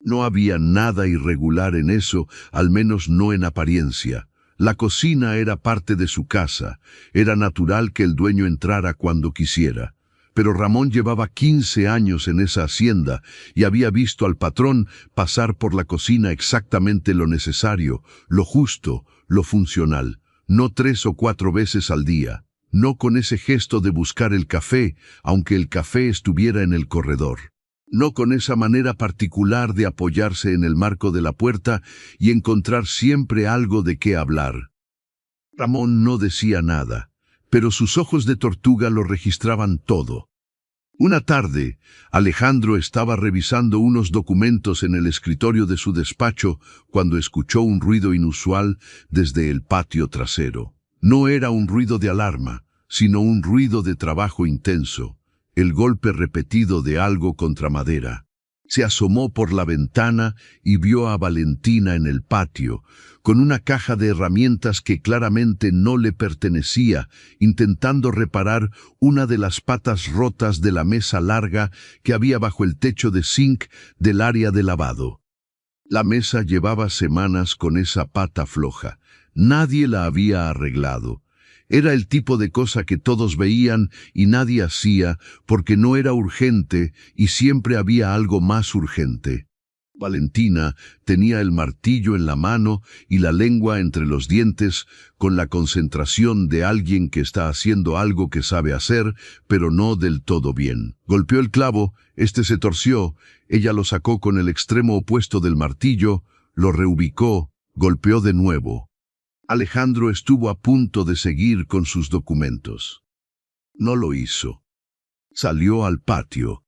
No había nada irregular en eso, al menos no en apariencia. La cocina era parte de su casa, era natural que el dueño entrara cuando quisiera. Pero Ramón llevaba 15 años en esa hacienda y había visto al patrón pasar por la cocina exactamente lo necesario, lo justo, lo funcional, no 3 o 4 veces al día, no con ese gesto de buscar el café, aunque el café estuviera en el corredor. No con esa manera particular de apoyarse en el marco de la puerta y encontrar siempre algo de qué hablar. Ramón no decía nada, pero sus ojos de tortuga lo registraban todo. Una tarde, Alejandro estaba revisando unos documentos en el escritorio de su despacho cuando escuchó un ruido inusual desde el patio trasero. No era un ruido de alarma, sino un ruido de trabajo intenso, el golpe repetido de algo contra madera. Se asomó por la ventana y vio a Valentina en el patio, con una caja de herramientas que claramente no le pertenecía, intentando reparar una de las patas rotas de la mesa larga que había bajo el techo de zinc del área de lavado. La mesa llevaba semanas con esa pata floja. Nadie la había arreglado. Era el tipo de cosa que todos veían y nadie hacía porque no era urgente y siempre había algo más urgente. Valentina tenía el martillo en la mano y la lengua entre los dientes con la concentración de alguien que está haciendo algo que sabe hacer, pero no del todo bien. Golpeó el clavo, este se torció, ella lo sacó con el extremo opuesto del martillo, lo reubicó, golpeó de nuevo. Alejandro estuvo a punto de seguir con sus documentos. No lo hizo. Salió al patio.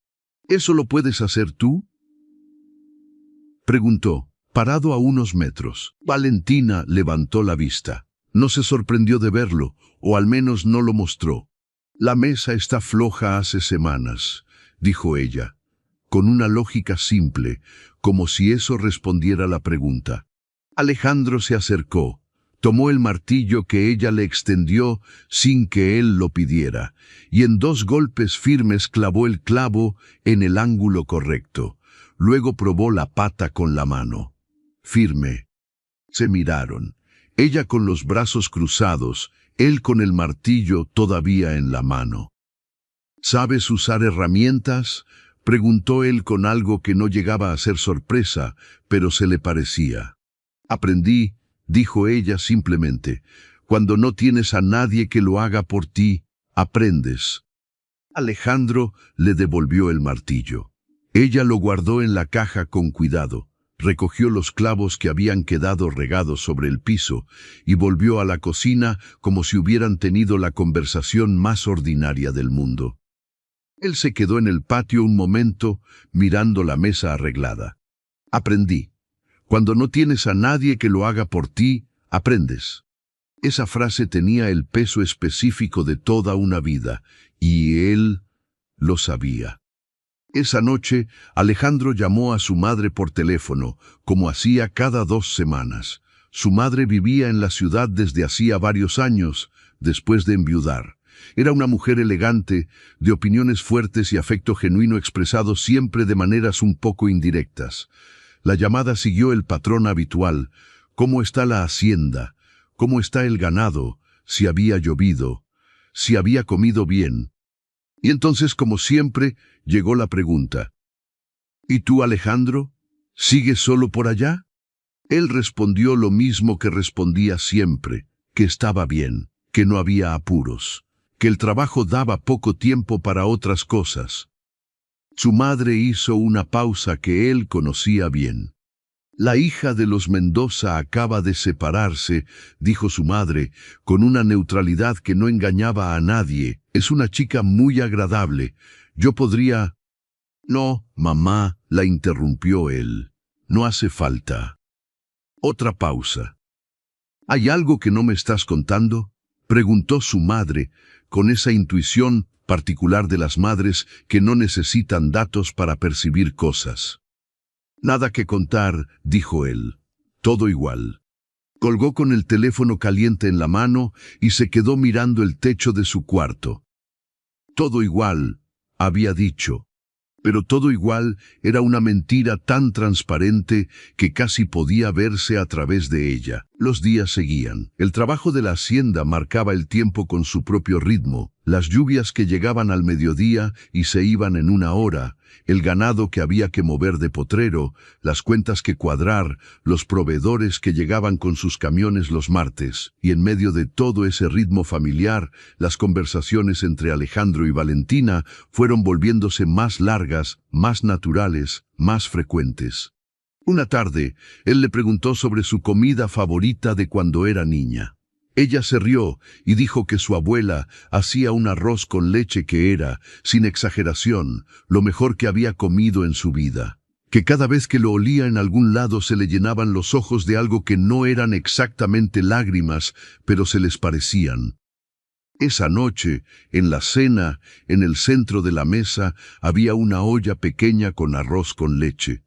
¿Eso lo puedes hacer tú?, preguntó, parado a unos metros. Valentina levantó la vista. No se sorprendió de verlo, o al menos no lo mostró. La mesa está floja hace semanas, dijo ella, con una lógica simple, como si eso respondiera a la pregunta. Alejandro se acercó. Tomó el martillo que ella le extendió sin que él lo pidiera, y en 2 golpes firmes clavó el clavo en el ángulo correcto. Luego probó la pata con la mano. Firme. Se miraron. Ella con los brazos cruzados, él con el martillo todavía en la mano. ¿Sabes usar herramientas?, preguntó él con algo que no llegaba a ser sorpresa, pero se le parecía. Aprendí, dijo ella simplemente. Cuando no tienes a nadie que lo haga por ti, aprendes. Alejandro le devolvió el martillo. Ella lo guardó en la caja con cuidado, recogió los clavos que habían quedado regados sobre el piso y volvió a la cocina como si hubieran tenido la conversación más ordinaria del mundo. Él se quedó en el patio un momento mirando la mesa arreglada. Aprendí. Cuando no tienes a nadie que lo haga por ti, aprendes. Esa frase tenía el peso específico de toda una vida, y él lo sabía. Esa noche, Alejandro llamó a su madre por teléfono, como hacía cada 2 semanas. Su madre vivía en la ciudad desde hacía varios años, después de enviudar. Era una mujer elegante, de opiniones fuertes y afecto genuino expresado siempre de maneras un poco indirectas. La llamada siguió el patrón habitual. ¿Cómo está la hacienda? ¿Cómo está el ganado? Si había llovido. Si había comido bien. Y entonces, como siempre, llegó la pregunta. ¿Y tú, Alejandro? ¿Sigues solo por allá? Él respondió lo mismo que respondía siempre, que estaba bien, que no había apuros, que el trabajo daba poco tiempo para otras cosas. Su madre hizo una pausa que él conocía bien. La hija de los Mendoza acaba de separarse, dijo su madre, con una neutralidad que no engañaba a nadie. Es una chica muy agradable. Yo podría... No, mamá, la interrumpió él. No hace falta. Otra pausa. ¿Hay algo que no me estás contando?, preguntó su madre, con esa intuición particular de las madres que no necesitan datos para percibir cosas. «Nada que contar», dijo él. «Todo igual». Colgó con el teléfono caliente en la mano y se quedó mirando el techo de su cuarto. «Todo igual», había dicho. Pero todo igual era una mentira tan transparente que casi podía verse a través de ella. Los días seguían. El trabajo de la hacienda marcaba el tiempo con su propio ritmo. Las lluvias que llegaban al mediodía y se iban en una hora, el ganado que había que mover de potrero, las cuentas que cuadrar, los proveedores que llegaban con sus camiones los martes. Y en medio de todo ese ritmo familiar, las conversaciones entre Alejandro y Valentina fueron volviéndose más largas, más naturales, más frecuentes. Una tarde, él le preguntó sobre su comida favorita de cuando era niña. Ella se rió y dijo que su abuela hacía un arroz con leche que era, sin exageración, lo mejor que había comido en su vida. Que cada vez que lo olía en algún lado se le llenaban los ojos de algo que no eran exactamente lágrimas, pero se les parecían. Esa noche, en la cena, en el centro de la mesa, había una olla pequeña con arroz con leche.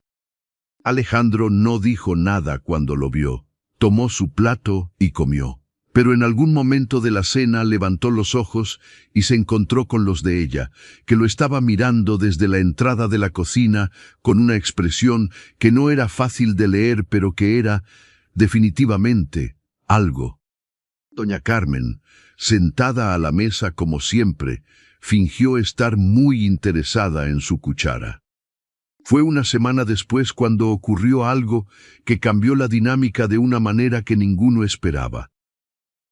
Alejandro no dijo nada cuando lo vio. Tomó su plato y comió. Pero en algún momento de la cena levantó los ojos y se encontró con los de ella, que lo estaba mirando desde la entrada de la cocina con una expresión que no era fácil de leer, pero que era, definitivamente, algo. Doña Carmen, sentada a la mesa como siempre, fingió estar muy interesada en su cuchara. Fue una semana después cuando ocurrió algo que cambió la dinámica de una manera que ninguno esperaba.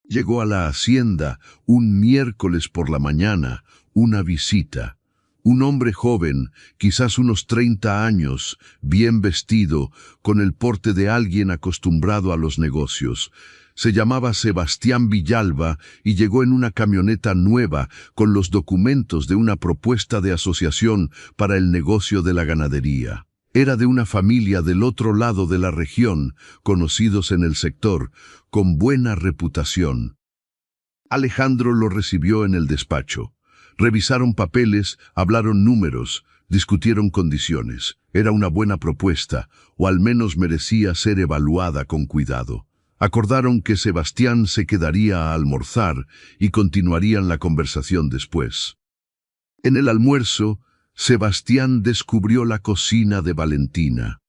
Llegó a la hacienda un miércoles por la mañana, una visita. Un hombre joven, quizás unos 30 años, bien vestido, con el porte de alguien acostumbrado a los negocios. Se llamaba Sebastián Villalba y llegó en una camioneta nueva con los documentos de una propuesta de asociación para el negocio de la ganadería. Era de una familia del otro lado de la región, conocidos en el sector, con buena reputación. Alejandro lo recibió en el despacho. Revisaron papeles, hablaron números, discutieron condiciones. Era una buena propuesta, o al menos merecía ser evaluada con cuidado. Acordaron que Sebastián se quedaría a almorzar y continuarían la conversación después. En el almuerzo, Sebastián descubrió la cocina de Valentina.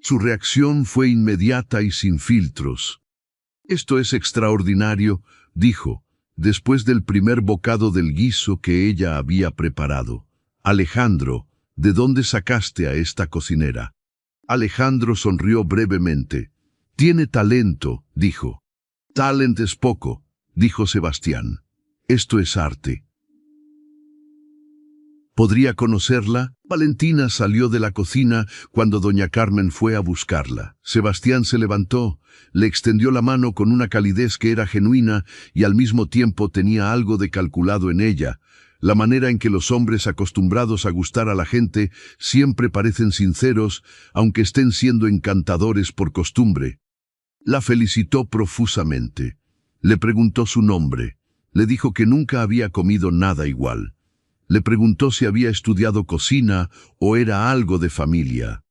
Su reacción fue inmediata y sin filtros. «Esto es extraordinario», dijo, después del primer bocado del guiso que ella había preparado. «Alejandro, ¿de dónde sacaste a esta cocinera?» Alejandro sonrió brevemente. «Tiene talento», dijo. «Talent es poco», dijo Sebastián. «Esto es arte». ¿Podría conocerla? Valentina salió de la cocina cuando doña Carmen fue a buscarla. Sebastián se levantó, le extendió la mano con una calidez que era genuina y al mismo tiempo tenía algo de calculado en ella. La manera en que los hombres acostumbrados a gustar a la gente siempre parecen sinceros, aunque estén siendo encantadores por costumbre. La felicitó profusamente. Le preguntó su nombre. Le dijo que nunca había comido nada igual. Le preguntó si había estudiado cocina o era algo de familia.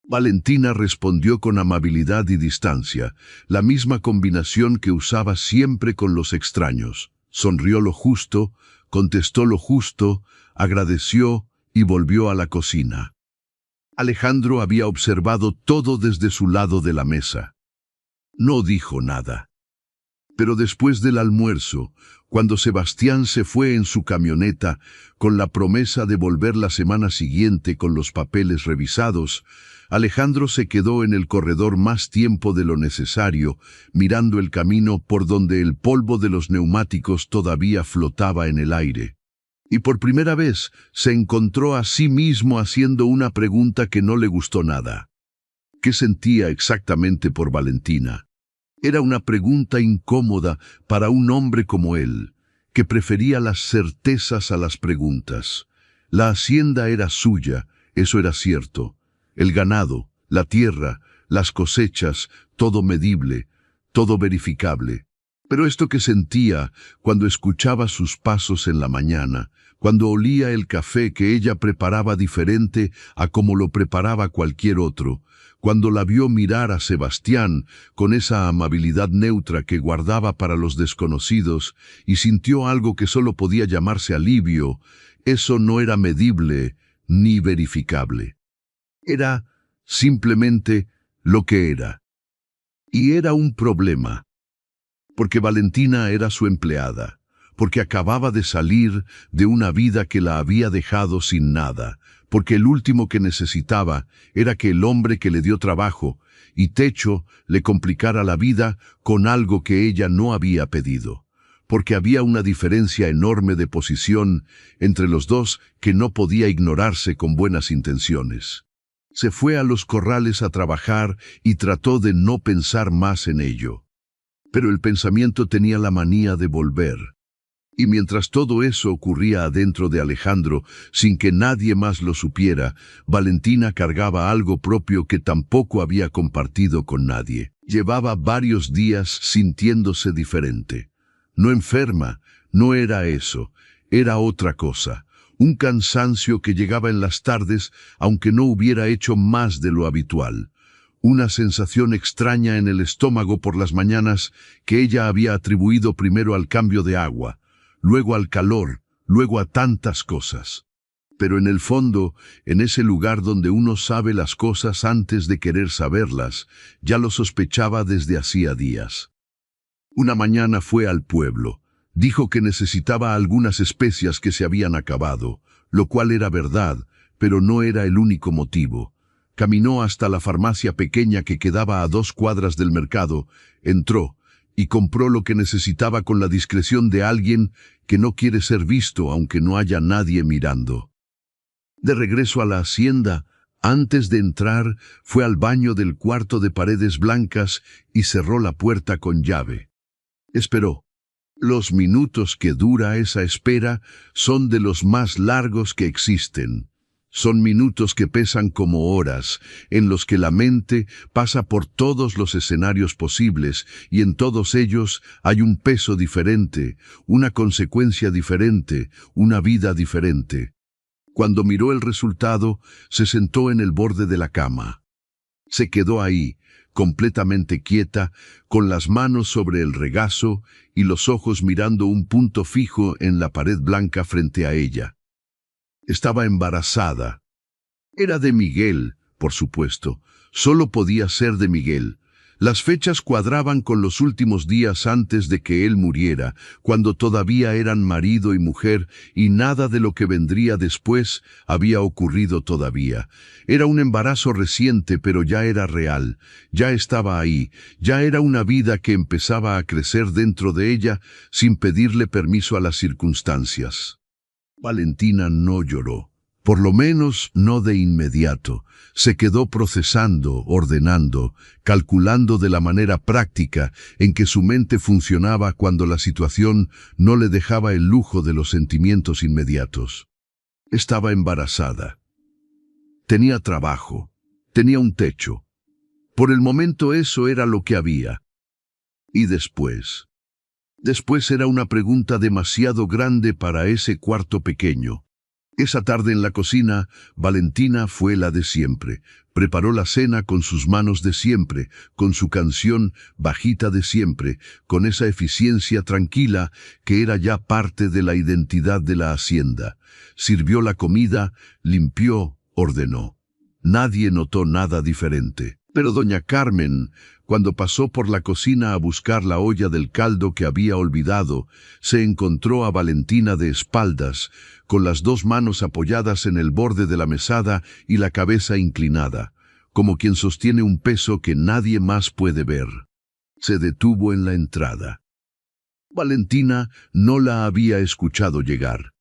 Valentina respondió con amabilidad y distancia, la misma combinación que usaba siempre con los extraños. Sonrió lo justo, contestó lo justo, agradeció y volvió a la cocina. Alejandro había observado todo desde su lado de la mesa. No dijo nada. Pero después del almuerzo, cuando Sebastián se fue en su camioneta, con la promesa de volver la semana siguiente con los papeles revisados, Alejandro se quedó en el corredor más tiempo de lo necesario, mirando el camino por donde el polvo de los neumáticos todavía flotaba en el aire. Y por primera vez se encontró a sí mismo haciendo una pregunta que no le gustó nada. ¿Qué sentía exactamente por Valentina? Era una pregunta incómoda para un hombre como él, que prefería las certezas a las preguntas. La hacienda era suya, eso era cierto. El ganado, la tierra, las cosechas, todo medible, todo verificable. Pero esto que sentía cuando escuchaba sus pasos en la mañana, cuando olía el café que ella preparaba diferente a como lo preparaba cualquier otro, cuando la vio mirar a Sebastián con esa amabilidad neutra que guardaba para los desconocidos y sintió algo que solo podía llamarse alivio, eso no era medible ni verificable. Era simplemente lo que era. Y era un problema, porque Valentina era su empleada, porque acababa de salir de una vida que la había dejado sin nada, porque el último que necesitaba era que el hombre que le dio trabajo y techo le complicara la vida con algo que ella no había pedido, porque había una diferencia enorme de posición entre los dos que no podía ignorarse con buenas intenciones. Se fue a los corrales a trabajar y trató de no pensar más en ello. Pero el pensamiento tenía la manía de volver. Y mientras todo eso ocurría adentro de Alejandro, sin que nadie más lo supiera, Valentina cargaba algo propio que tampoco había compartido con nadie. Llevaba varios días sintiéndose diferente. No enferma, no era eso, era otra cosa. Un cansancio que llegaba en las tardes, aunque no hubiera hecho más de lo habitual. Una sensación extraña en el estómago por las mañanas que ella había atribuido primero al cambio de agua, luego al calor, luego a tantas cosas. Pero en el fondo, en ese lugar donde uno sabe las cosas antes de querer saberlas, ya lo sospechaba desde hacía días. Una mañana fue al pueblo. Dijo que necesitaba algunas especias que se habían acabado, lo cual era verdad, pero no era el único motivo. Caminó hasta la farmacia pequeña que quedaba a 2 cuadras del mercado, entró y compró lo que necesitaba con la discreción de alguien que no quiere ser visto aunque no haya nadie mirando. De regreso a la hacienda, antes de entrar, fue al baño del cuarto de paredes blancas y cerró la puerta con llave. Esperó. Los minutos que dura esa espera son de los más largos que existen. Son minutos que pesan como horas, en los que la mente pasa por todos los escenarios posibles y en todos ellos hay un peso diferente, una consecuencia diferente, una vida diferente. Cuando miró el resultado, se sentó en el borde de la cama. Se quedó ahí, completamente quieta, con las manos sobre el regazo y los ojos mirando un punto fijo en la pared blanca frente a ella. Estaba embarazada. Era de Miguel, por supuesto. Solo podía ser de Miguel. Las fechas cuadraban con los últimos días antes de que él muriera, cuando todavía eran marido y mujer, y nada de lo que vendría después había ocurrido todavía. Era un embarazo reciente, pero ya era real. Ya estaba ahí. Ya era una vida que empezaba a crecer dentro de ella sin pedirle permiso a las circunstancias. Valentina no lloró. Por lo menos no de inmediato. Se quedó procesando, ordenando, calculando de la manera práctica en que su mente funcionaba cuando la situación no le dejaba el lujo de los sentimientos inmediatos. Estaba embarazada. Tenía trabajo. Tenía un techo. Por el momento eso era lo que había. ¿Y después? Después era una pregunta demasiado grande para ese cuarto pequeño. Esa tarde en la cocina, Valentina fue la de siempre. Preparó la cena con sus manos de siempre, con su canción bajita de siempre, con esa eficiencia tranquila que era ya parte de la identidad de la hacienda. Sirvió la comida, limpió, ordenó. Nadie notó nada diferente. Pero doña Carmen, cuando pasó por la cocina a buscar la olla del caldo que había olvidado, se encontró a Valentina de espaldas, con las 2 manos apoyadas en el borde de la mesada y la cabeza inclinada, como quien sostiene un peso que nadie más puede ver. Se detuvo en la entrada. Valentina no la había escuchado llegar.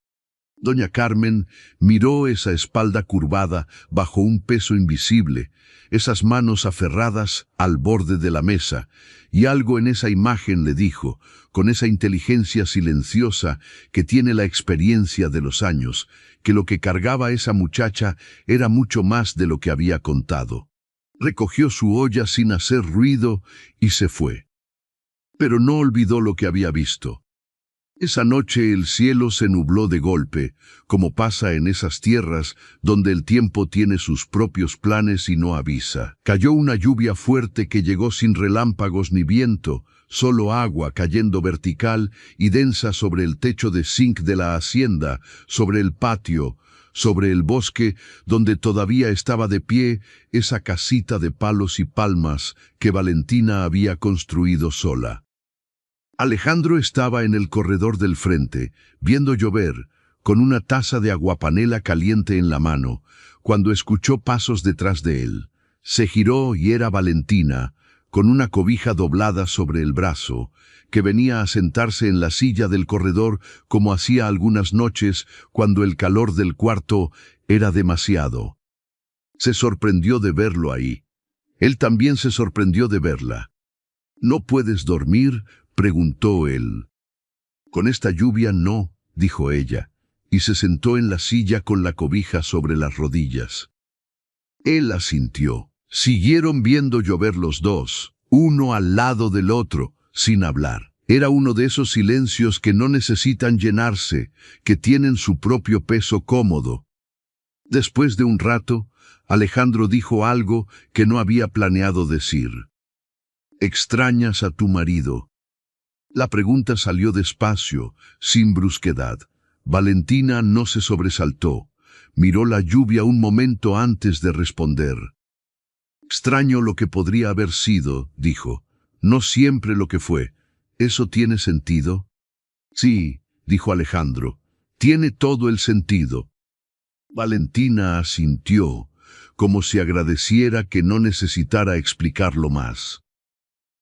Doña Carmen miró esa espalda curvada bajo un peso invisible, esas manos aferradas al borde de la mesa, y algo en esa imagen le dijo, con esa inteligencia silenciosa que tiene la experiencia de los años, que lo que cargaba esa muchacha era mucho más de lo que había contado. Recogió su olla sin hacer ruido y se fue. pero no olvidó lo que había visto. Esa noche el cielo se nubló de golpe, como pasa en esas tierras donde el tiempo tiene sus propios planes y no avisa. Cayó una lluvia fuerte que llegó sin relámpagos ni viento, solo agua cayendo vertical y densa sobre el techo de zinc de la hacienda, sobre el patio, sobre el bosque donde todavía estaba de pie esa casita de palos y palmas que Valentina había construido sola. Alejandro estaba en el corredor del frente, viendo llover, con una taza de aguapanela caliente en la mano, cuando escuchó pasos detrás de él. Se giró y era Valentina, con una cobija doblada sobre el brazo, que venía a sentarse en la silla del corredor como hacía algunas noches cuando el calor del cuarto era demasiado. Se sorprendió de verlo ahí. Él también se sorprendió de verla. ¿No puedes dormir?, preguntó él. Con esta lluvia no, dijo ella, y se sentó en la silla con la cobija sobre las rodillas. Él asintió. Siguieron viendo llover los dos, uno al lado del otro, sin hablar. Era uno de esos silencios que no necesitan llenarse, que tienen su propio peso cómodo. Después de un rato, Alejandro dijo algo que no había planeado decir. ¿Extrañas a tu marido? La pregunta salió despacio, sin brusquedad. Valentina no se sobresaltó. Miró la lluvia un momento antes de responder. Extraño lo que podría haber sido, dijo. No siempre lo que fue. ¿Eso tiene sentido? Sí, dijo Alejandro. Tiene todo el sentido. Valentina asintió, como si agradeciera que no necesitara explicarlo más.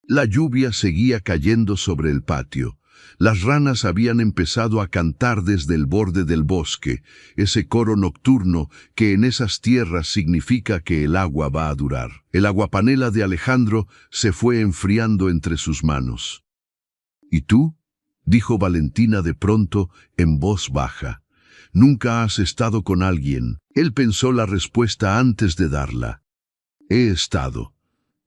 La lluvia seguía cayendo sobre el patio. Las ranas habían empezado a cantar desde el borde del bosque, ese coro nocturno que en esas tierras significa que el agua va a durar. El aguapanela de Alejandro se fue enfriando entre sus manos. ¿Y tú?, dijo Valentina de pronto en voz baja. ¿Nunca has estado con alguien? Él pensó la respuesta antes de darla. He estado.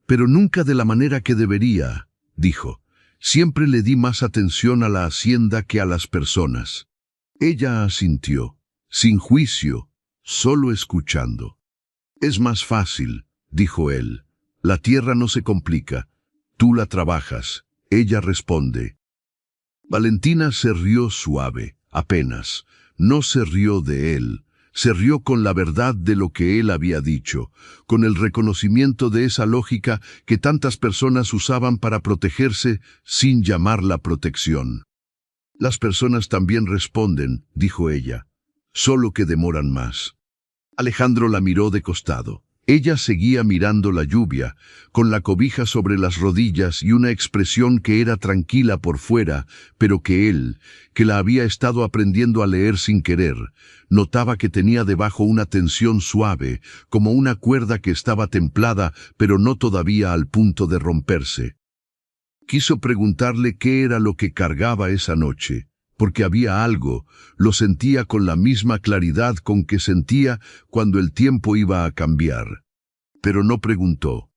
Pero nunca de la manera que debería, dijo. Siempre le di más atención a la hacienda que a las personas. Ella asintió, sin juicio, solo escuchando. Es más fácil, dijo él. La tierra no se complica. Tú la trabajas. Ella responde. Valentina se rió suave, apenas. No se rió de él. Se rió con la verdad de lo que él había dicho, con el reconocimiento de esa lógica que tantas personas usaban para protegerse sin llamarla protección. Las personas también responden, dijo ella, solo que demoran más. Alejandro la miró de costado. Ella seguía mirando la lluvia, con la cobija sobre las rodillas y una expresión que era tranquila por fuera, pero que él, que la había estado aprendiendo a leer sin querer, notaba que tenía debajo una tensión suave, como una cuerda que estaba templada, pero no todavía al punto de romperse. Quiso preguntarle qué era lo que cargaba esa noche, porque había algo, lo sentía con la misma claridad con que sentía cuando el tiempo iba a cambiar. Pero no preguntó,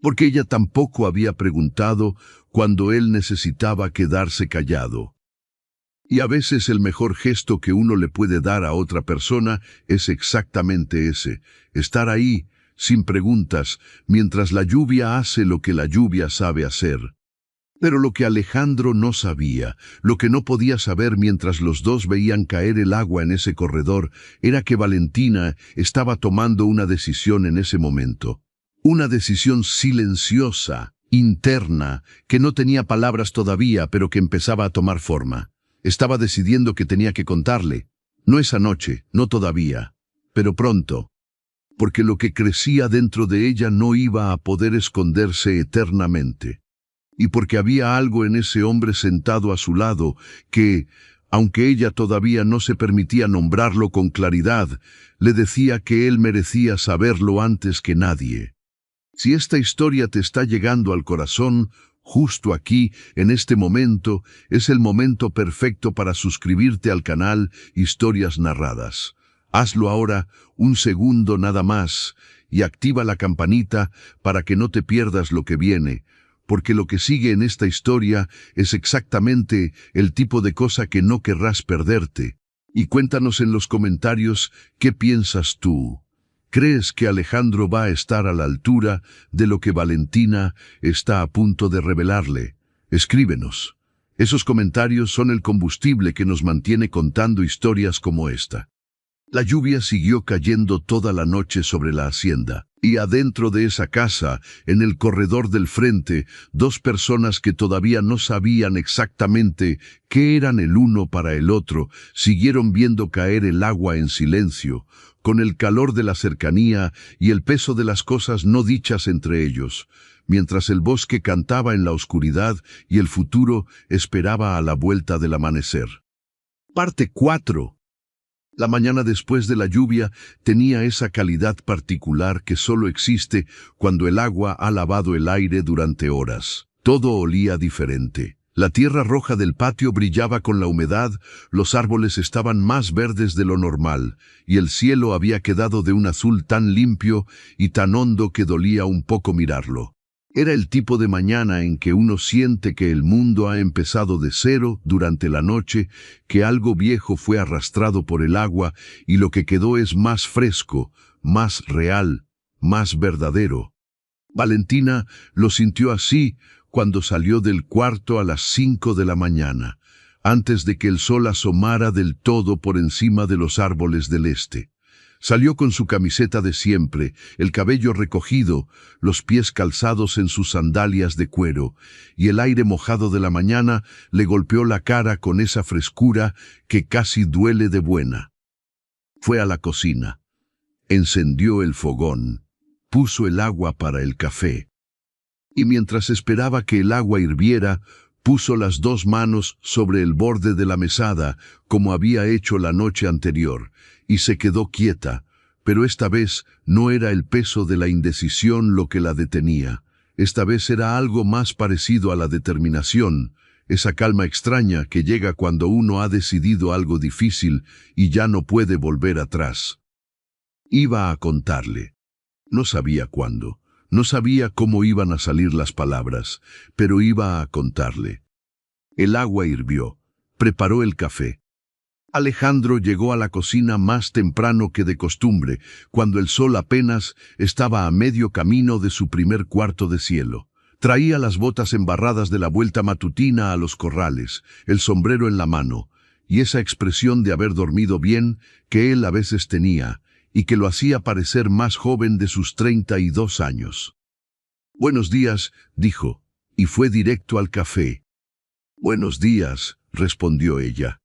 porque ella tampoco había preguntado cuando él necesitaba quedarse callado. Y a veces el mejor gesto que uno le puede dar a otra persona es exactamente ese, estar ahí, sin preguntas, mientras la lluvia hace lo que la lluvia sabe hacer. Pero lo que Alejandro no sabía, lo que no podía saber mientras los dos veían caer el agua en ese corredor, era que Valentina estaba tomando una decisión en ese momento. Una decisión silenciosa, interna, que no tenía palabras todavía, pero que empezaba a tomar forma. Estaba decidiendo que tenía que contarle. No esa noche, no todavía, pero pronto. Porque lo que crecía dentro de ella no iba a poder esconderse eternamente. Y porque había algo en ese hombre sentado a su lado que, aunque ella todavía no se permitía nombrarlo con claridad, le decía que él merecía saberlo antes que nadie. Si esta historia te está llegando al corazón, justo aquí, en este momento, es el momento perfecto para suscribirte al canal Historias Narradas. Hazlo ahora, un segundo nada más, y activa la campanita para que no te pierdas lo que viene, porque lo que sigue en esta historia es exactamente el tipo de cosa que no querrás perderte. Y cuéntanos en los comentarios qué piensas tú. ¿Crees que Alejandro va a estar a la altura de lo que Valentina está a punto de revelarle? Escríbenos. Esos comentarios son el combustible que nos mantiene contando historias como esta. La lluvia siguió cayendo toda la noche sobre la hacienda, y adentro de esa casa, en el corredor del frente, dos personas que todavía no sabían exactamente qué eran el uno para el otro, siguieron viendo caer el agua en silencio, con el calor de la cercanía y el peso de las cosas no dichas entre ellos, mientras el bosque cantaba en la oscuridad y el futuro esperaba a la vuelta del amanecer. Parte 4. La mañana después de la lluvia tenía esa calidad particular que solo existe cuando el agua ha lavado el aire durante horas. Todo olía diferente. La tierra roja del patio brillaba con la humedad, los árboles estaban más verdes de lo normal, y el cielo había quedado de un azul tan limpio y tan hondo que dolía un poco mirarlo. Era el tipo de mañana en que uno siente que el mundo ha empezado de cero durante la noche, que algo viejo fue arrastrado por el agua y lo que quedó es más fresco, más real, más verdadero. Valentina lo sintió así cuando salió del cuarto a las 5 de la mañana, antes de que el sol asomara del todo por encima de los árboles del este. Salió con su camiseta de siempre, el cabello recogido, los pies calzados en sus sandalias de cuero, y el aire mojado de la mañana le golpeó la cara con esa frescura que casi duele de buena. Fue a la cocina, encendió el fogón, puso el agua para el café, y mientras esperaba que el agua hirviera, puso las dos manos sobre el borde de la mesada, como había hecho la noche anterior, y se quedó quieta, pero esta vez no era el peso de la indecisión lo que la detenía. Esta vez era algo más parecido a la determinación, esa calma extraña que llega cuando uno ha decidido algo difícil y ya no puede volver atrás. Iba a contarle. No sabía cuándo, no sabía cómo iban a salir las palabras, pero iba a contarle. El agua hirvió, preparó el café. Alejandro llegó a la cocina más temprano que de costumbre, cuando el sol apenas estaba a medio camino de su primer cuarto de cielo. Traía las botas embarradas de la vuelta matutina a los corrales, el sombrero en la mano, y esa expresión de haber dormido bien que él a veces tenía, y que lo hacía parecer más joven de sus 32 años. «Buenos días», dijo, y fue directo al café. «Buenos días», respondió ella.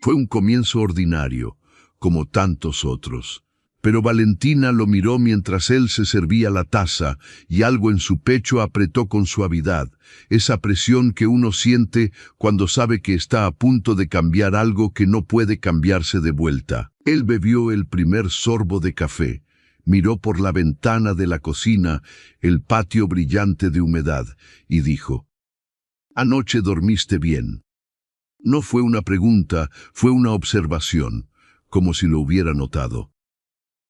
Fue un comienzo ordinario, como tantos otros. Pero Valentina lo miró mientras él se servía la taza y algo en su pecho apretó con suavidad, esa presión que uno siente cuando sabe que está a punto de cambiar algo que no puede cambiarse de vuelta. Él bebió el primer sorbo de café, miró por la ventana de la cocina el patio brillante de humedad y dijo: «Anoche dormiste bien». No fue una pregunta, fue una observación, como si lo hubiera notado.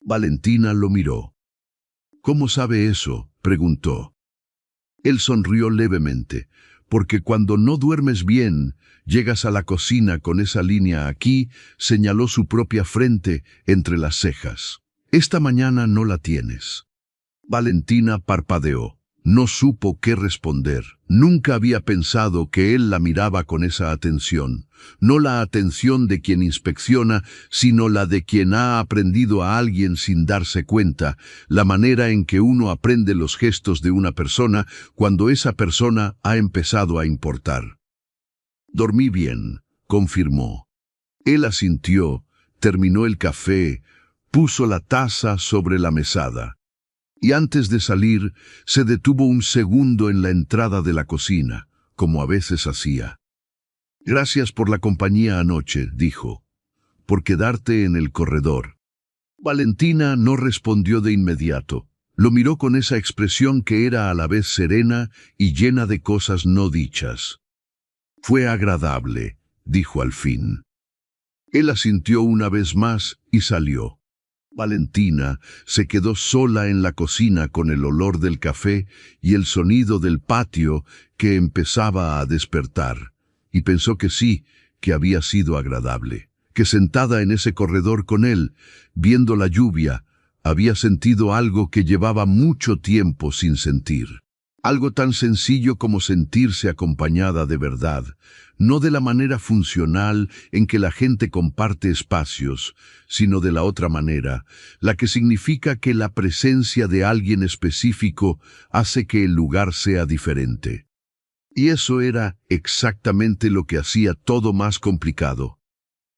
Valentina lo miró. «¿Cómo sabe eso?», preguntó. Él sonrió levemente, porque cuando no duermes bien, llegas a la cocina con esa línea aquí, señaló su propia frente entre las cejas. «Esta mañana no la tienes». Valentina parpadeó. No supo qué responder. Nunca había pensado que él la miraba con esa atención. No la atención de quien inspecciona, sino la de quien ha aprendido a alguien sin darse cuenta, la manera en que uno aprende los gestos de una persona cuando esa persona ha empezado a importar. «Dormí bien», confirmó. Él asintió, terminó el café, puso la taza sobre la mesada. Y antes de salir, se detuvo un segundo en la entrada de la cocina, como a veces hacía. «Gracias por la compañía anoche», dijo, «por quedarte en el corredor». Valentina no respondió de inmediato. Lo miró con esa expresión que era a la vez serena y llena de cosas no dichas. «Fue agradable», dijo al fin. Él asintió una vez más y salió. Valentina se quedó sola en la cocina con el olor del café y el sonido del patio que empezaba a despertar, y pensó que sí, que había sido agradable, que sentada en ese corredor con él, viendo la lluvia, había sentido algo que llevaba mucho tiempo sin sentir. Algo tan sencillo como sentirse acompañada de verdad, no de la manera funcional en que la gente comparte espacios, sino de la otra manera, la que significa que la presencia de alguien específico hace que el lugar sea diferente. Y eso era exactamente lo que hacía todo más complicado.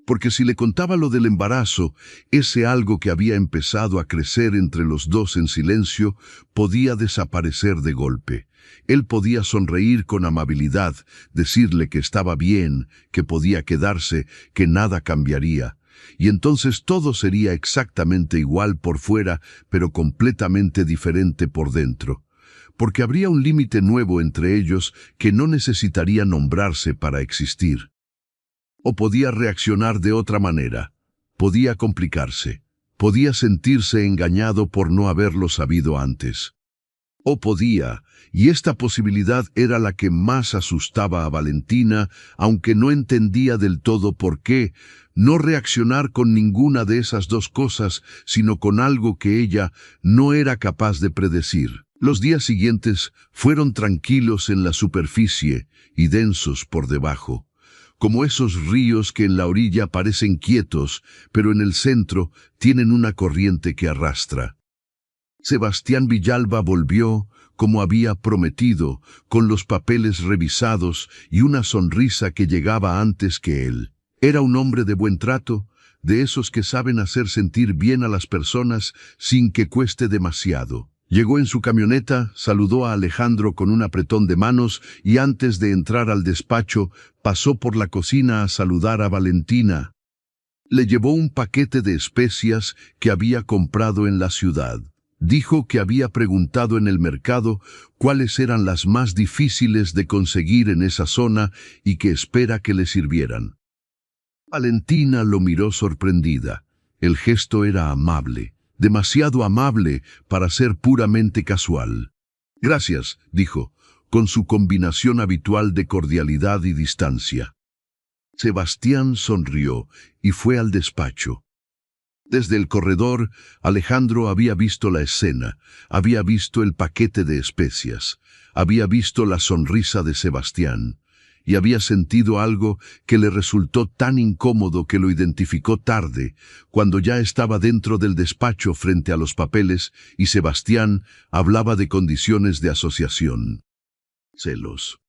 Porque si le contaba lo del embarazo, ese algo que había empezado a crecer entre los dos en silencio podía desaparecer de golpe. Él podía sonreír con amabilidad, decirle que estaba bien, que podía quedarse, que nada cambiaría. Y entonces todo sería exactamente igual por fuera, pero completamente diferente por dentro. Porque habría un límite nuevo entre ellos que no necesitaría nombrarse para existir. O podía reaccionar de otra manera, podía complicarse, podía sentirse engañado por no haberlo sabido antes. O podía, y esta posibilidad era la que más asustaba a Valentina, aunque no entendía del todo por qué, no reaccionar con ninguna de esas dos cosas, sino con algo que ella no era capaz de predecir. Los días siguientes fueron tranquilos en la superficie y densos por debajo, como esos ríos que en la orilla parecen quietos, pero en el centro tienen una corriente que arrastra. Sebastián Villalba volvió, como había prometido, con los papeles revisados y una sonrisa que llegaba antes que él. Era un hombre de buen trato, de esos que saben hacer sentir bien a las personas sin que cueste demasiado. Llegó en su camioneta, saludó a Alejandro con un apretón de manos y antes de entrar al despacho, pasó por la cocina a saludar a Valentina. Le llevó un paquete de especias que había comprado en la ciudad. Dijo que había preguntado en el mercado cuáles eran las más difíciles de conseguir en esa zona y que espera que le sirvieran. Valentina lo miró sorprendida. El gesto era amable. Demasiado amable para ser puramente casual. Gracias, dijo, con su combinación habitual de cordialidad y distancia. Sebastián sonrió y fue al despacho. Desde el corredor, Alejandro había visto la escena, había visto el paquete de especias, había visto la sonrisa de Sebastián, y había sentido algo que le resultó tan incómodo que lo identificó tarde, cuando ya estaba dentro del despacho frente a los papeles y Sebastián hablaba de condiciones de asociación. Celos.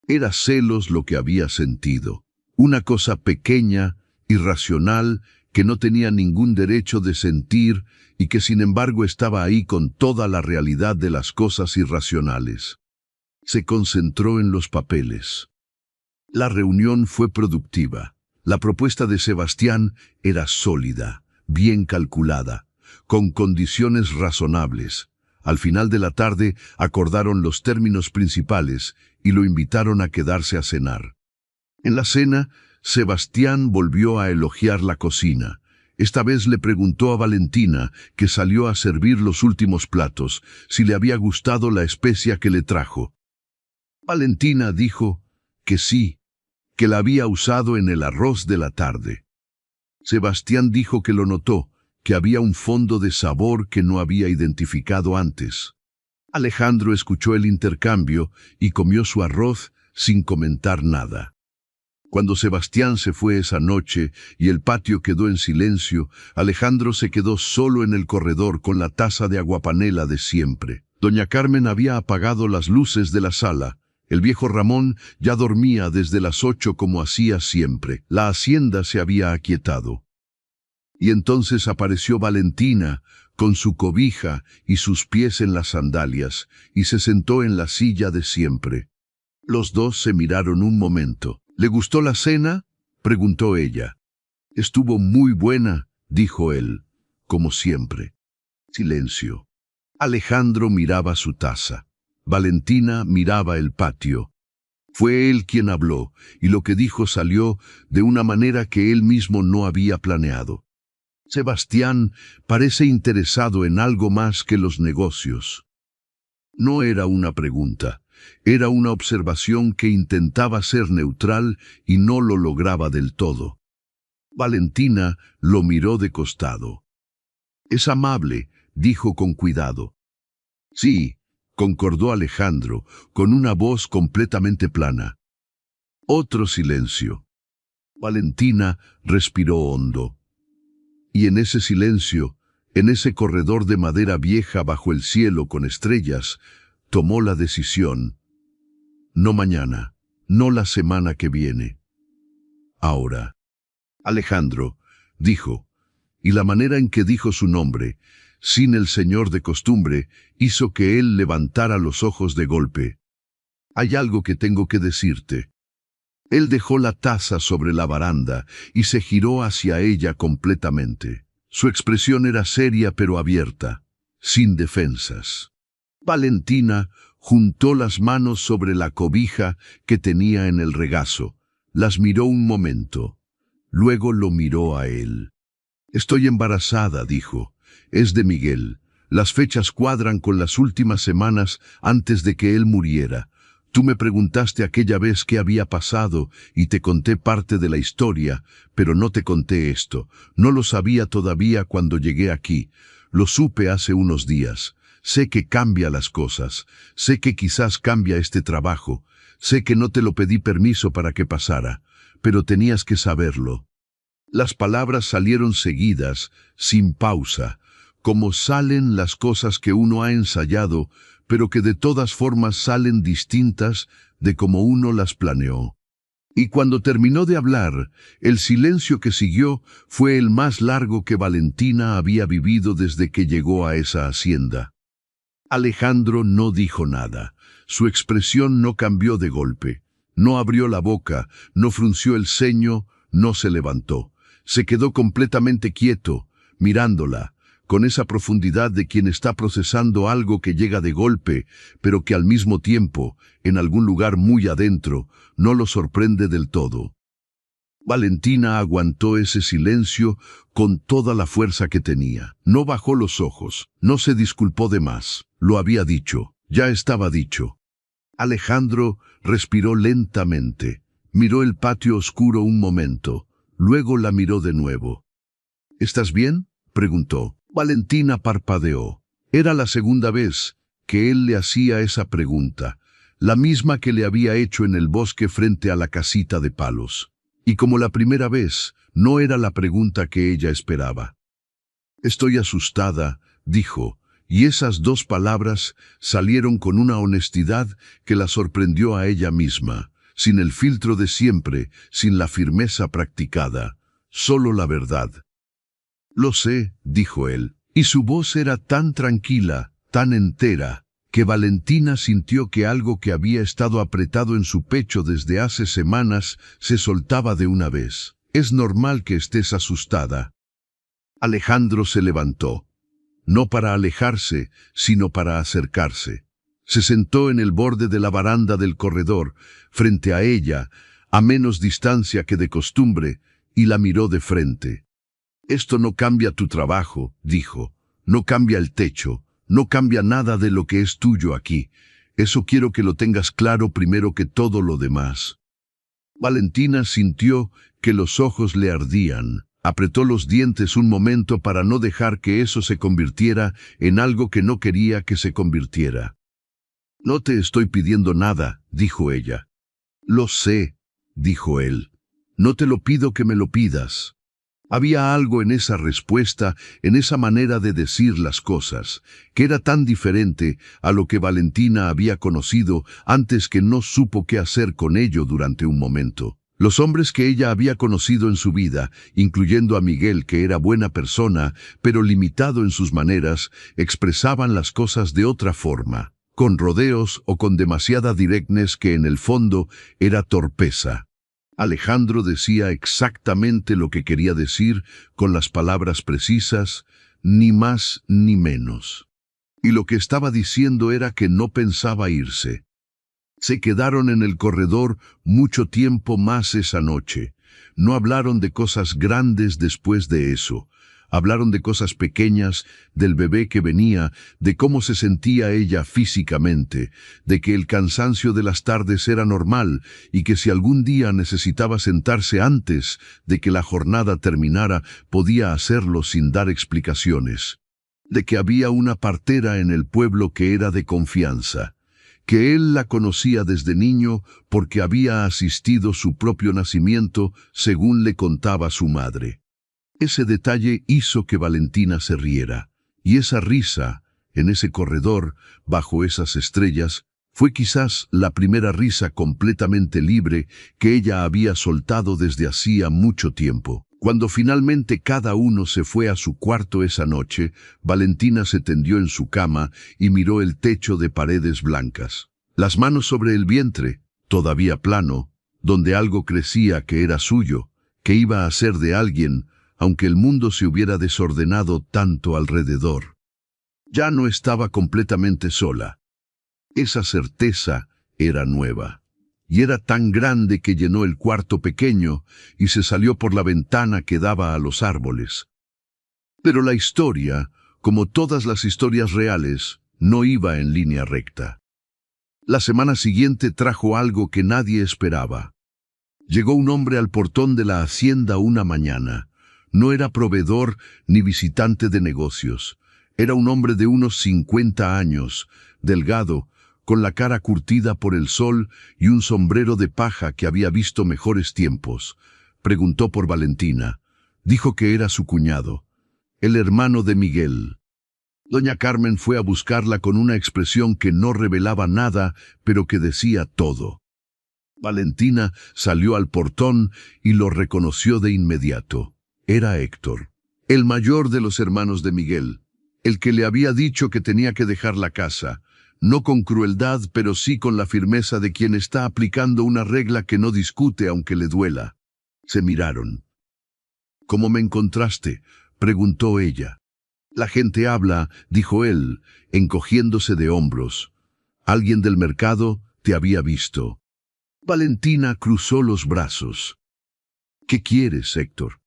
Era celos lo que había sentido, una cosa pequeña, irracional, que no tenía ningún derecho de sentir y que sin embargo estaba ahí con toda la realidad de las cosas irracionales. Se concentró en los papeles. La reunión fue productiva. La propuesta de Sebastián era sólida, bien calculada, con condiciones razonables. Al final de la tarde acordaron los términos principales y lo invitaron a quedarse a cenar. En la cena, Sebastián volvió a elogiar la cocina. Esta vez le preguntó a Valentina, que salió a servir los últimos platos, si le había gustado la especia que le trajo. Valentina dijo que sí, que la había usado en el arroz de la tarde. Sebastián dijo que lo notó, que había un fondo de sabor que no había identificado antes. Alejandro escuchó el intercambio y comió su arroz sin comentar nada. Cuando Sebastián se fue esa noche y el patio quedó en silencio, Alejandro se quedó solo en el corredor con la taza de aguapanela de siempre. Doña Carmen había apagado las luces de la sala. El viejo Ramón ya dormía desde las 8 como hacía siempre. La hacienda se había aquietado. Y entonces apareció Valentina, con su cobija y sus pies en las sandalias, y se sentó en la silla de siempre. Los dos se miraron un momento. ¿Le gustó la cena?, preguntó ella. Estuvo muy buena, dijo él, como siempre. Silencio. Alejandro miraba su taza. Valentina miraba el patio. Fue él quien habló, y lo que dijo salió de una manera que él mismo no había planeado. Sebastián parece interesado en algo más que los negocios. No era una pregunta, era una observación que intentaba ser neutral y no lo lograba del todo. Valentina lo miró de costado. «Es amable», dijo con cuidado. «Sí», concordó Alejandro, con una voz completamente plana. Otro silencio. Valentina respiró hondo. Y en ese silencio, en ese corredor de madera vieja bajo el cielo con estrellas, tomó la decisión. No mañana, no la semana que viene. Ahora. «Alejandro», dijo, y la manera en que dijo su nombre, sin el señor de costumbre, hizo que él levantara los ojos de golpe. «Hay algo que tengo que decirte». Él dejó la taza sobre la baranda y se giró hacia ella completamente. Su expresión era seria pero abierta, sin defensas. Valentina juntó las manos sobre la cobija que tenía en el regazo. Las miró un momento. Luego lo miró a él. «Estoy embarazada», dijo. «Es de Miguel. Las fechas cuadran con las últimas semanas antes de que él muriera. Tú me preguntaste aquella vez qué había pasado y te conté parte de la historia, pero no te conté esto. No lo sabía todavía cuando llegué aquí. Lo supe hace unos días. Sé que cambia las cosas. Sé que quizás cambia este trabajo. Sé que no te lo pedí permiso para que pasara, pero tenías que saberlo». Las palabras salieron seguidas, sin pausa, como salen las cosas que uno ha ensayado, pero que de todas formas salen distintas de como uno las planeó. Y cuando terminó de hablar, el silencio que siguió fue el más largo que Valentina había vivido desde que llegó a esa hacienda. Alejandro no dijo nada. Su expresión no cambió de golpe. No abrió la boca, no frunció el ceño, no se levantó. Se quedó completamente quieto, mirándola, con esa profundidad de quien está procesando algo que llega de golpe, pero que al mismo tiempo, en algún lugar muy adentro, no lo sorprende del todo. Valentina aguantó ese silencio con toda la fuerza que tenía. No bajó los ojos, no se disculpó de más. Lo había dicho, ya estaba dicho. Alejandro respiró lentamente, miró el patio oscuro un momento, luego la miró de nuevo. «¿Estás bien?», preguntó. Valentina parpadeó. Era la segunda vez que él le hacía esa pregunta, la misma que le había hecho en el bosque frente a la casita de palos. Y como la primera vez, no era la pregunta que ella esperaba. «Estoy asustada», dijo, y esas dos palabras salieron con una honestidad que la sorprendió a ella misma, sin el filtro de siempre, sin la firmeza practicada, solo la verdad. «Lo sé», dijo él, y su voz era tan tranquila, tan entera, que Valentina sintió que algo que había estado apretado en su pecho desde hace semanas se soltaba de una vez. «Es normal que estés asustada». Alejandro se levantó, no para alejarse, sino para acercarse. Se sentó en el borde de la baranda del corredor, frente a ella, a menos distancia que de costumbre, y la miró de frente. «Esto no cambia tu trabajo», dijo. «No cambia el techo, no cambia nada de lo que es tuyo aquí. Eso quiero que lo tengas claro primero que todo lo demás». Valentina sintió que los ojos le ardían. Apretó los dientes un momento para no dejar que eso se convirtiera en algo que no quería que se convirtiera. «No te estoy pidiendo nada», dijo ella. «Lo sé», dijo él. «No te lo pido que me lo pidas». Había algo en esa respuesta, en esa manera de decir las cosas, que era tan diferente a lo que Valentina había conocido antes que no supo qué hacer con ello durante un momento. Los hombres que ella había conocido en su vida, incluyendo a Miguel, que era buena persona, pero limitado en sus maneras, expresaban las cosas de otra forma, con rodeos o con demasiada directness que en el fondo era torpeza. Alejandro decía exactamente lo que quería decir, con las palabras precisas, ni más ni menos. Y lo que estaba diciendo era que no pensaba irse. Se quedaron en el corredor mucho tiempo más esa noche. No hablaron de cosas grandes después de eso. Hablaron de cosas pequeñas, del bebé que venía, de cómo se sentía ella físicamente, de que el cansancio de las tardes era normal y que si algún día necesitaba sentarse antes de que la jornada terminara, podía hacerlo sin dar explicaciones. De que había una partera en el pueblo que era de confianza, que él la conocía desde niño porque había asistido su propio nacimiento, según le contaba su madre. Ese detalle hizo que Valentina se riera, y esa risa, en ese corredor, bajo esas estrellas, fue quizás la primera risa completamente libre que ella había soltado desde hacía mucho tiempo. Cuando finalmente cada uno se fue a su cuarto esa noche, Valentina se tendió en su cama y miró el techo de paredes blancas. Las manos sobre el vientre, todavía plano, donde algo crecía que era suyo, que iba a ser de alguien, aunque el mundo se hubiera desordenado tanto alrededor. Ya no estaba completamente sola. Esa certeza era nueva, y era tan grande que llenó el cuarto pequeño y se salió por la ventana que daba a los árboles. Pero la historia, como todas las historias reales, no iba en línea recta. La semana siguiente trajo algo que nadie esperaba. Llegó un hombre al portón de la hacienda una mañana. No era proveedor ni visitante de negocios. Era un hombre de unos 50 años, delgado, con la cara curtida por el sol y un sombrero de paja que había visto mejores tiempos. Preguntó por Valentina. Dijo que era su cuñado, el hermano de Miguel. Doña Carmen fue a buscarla con una expresión que no revelaba nada, pero que decía todo. Valentina salió al portón y lo reconoció de inmediato. Era Héctor, el mayor de los hermanos de Miguel, el que le había dicho que tenía que dejar la casa, no con crueldad, pero sí con la firmeza de quien está aplicando una regla que no discute aunque le duela. Se miraron. «¿Cómo me encontraste?», preguntó ella. «La gente habla», dijo él, encogiéndose de hombros. «Alguien del mercado te había visto». Valentina cruzó los brazos. «¿Qué quieres, Héctor?».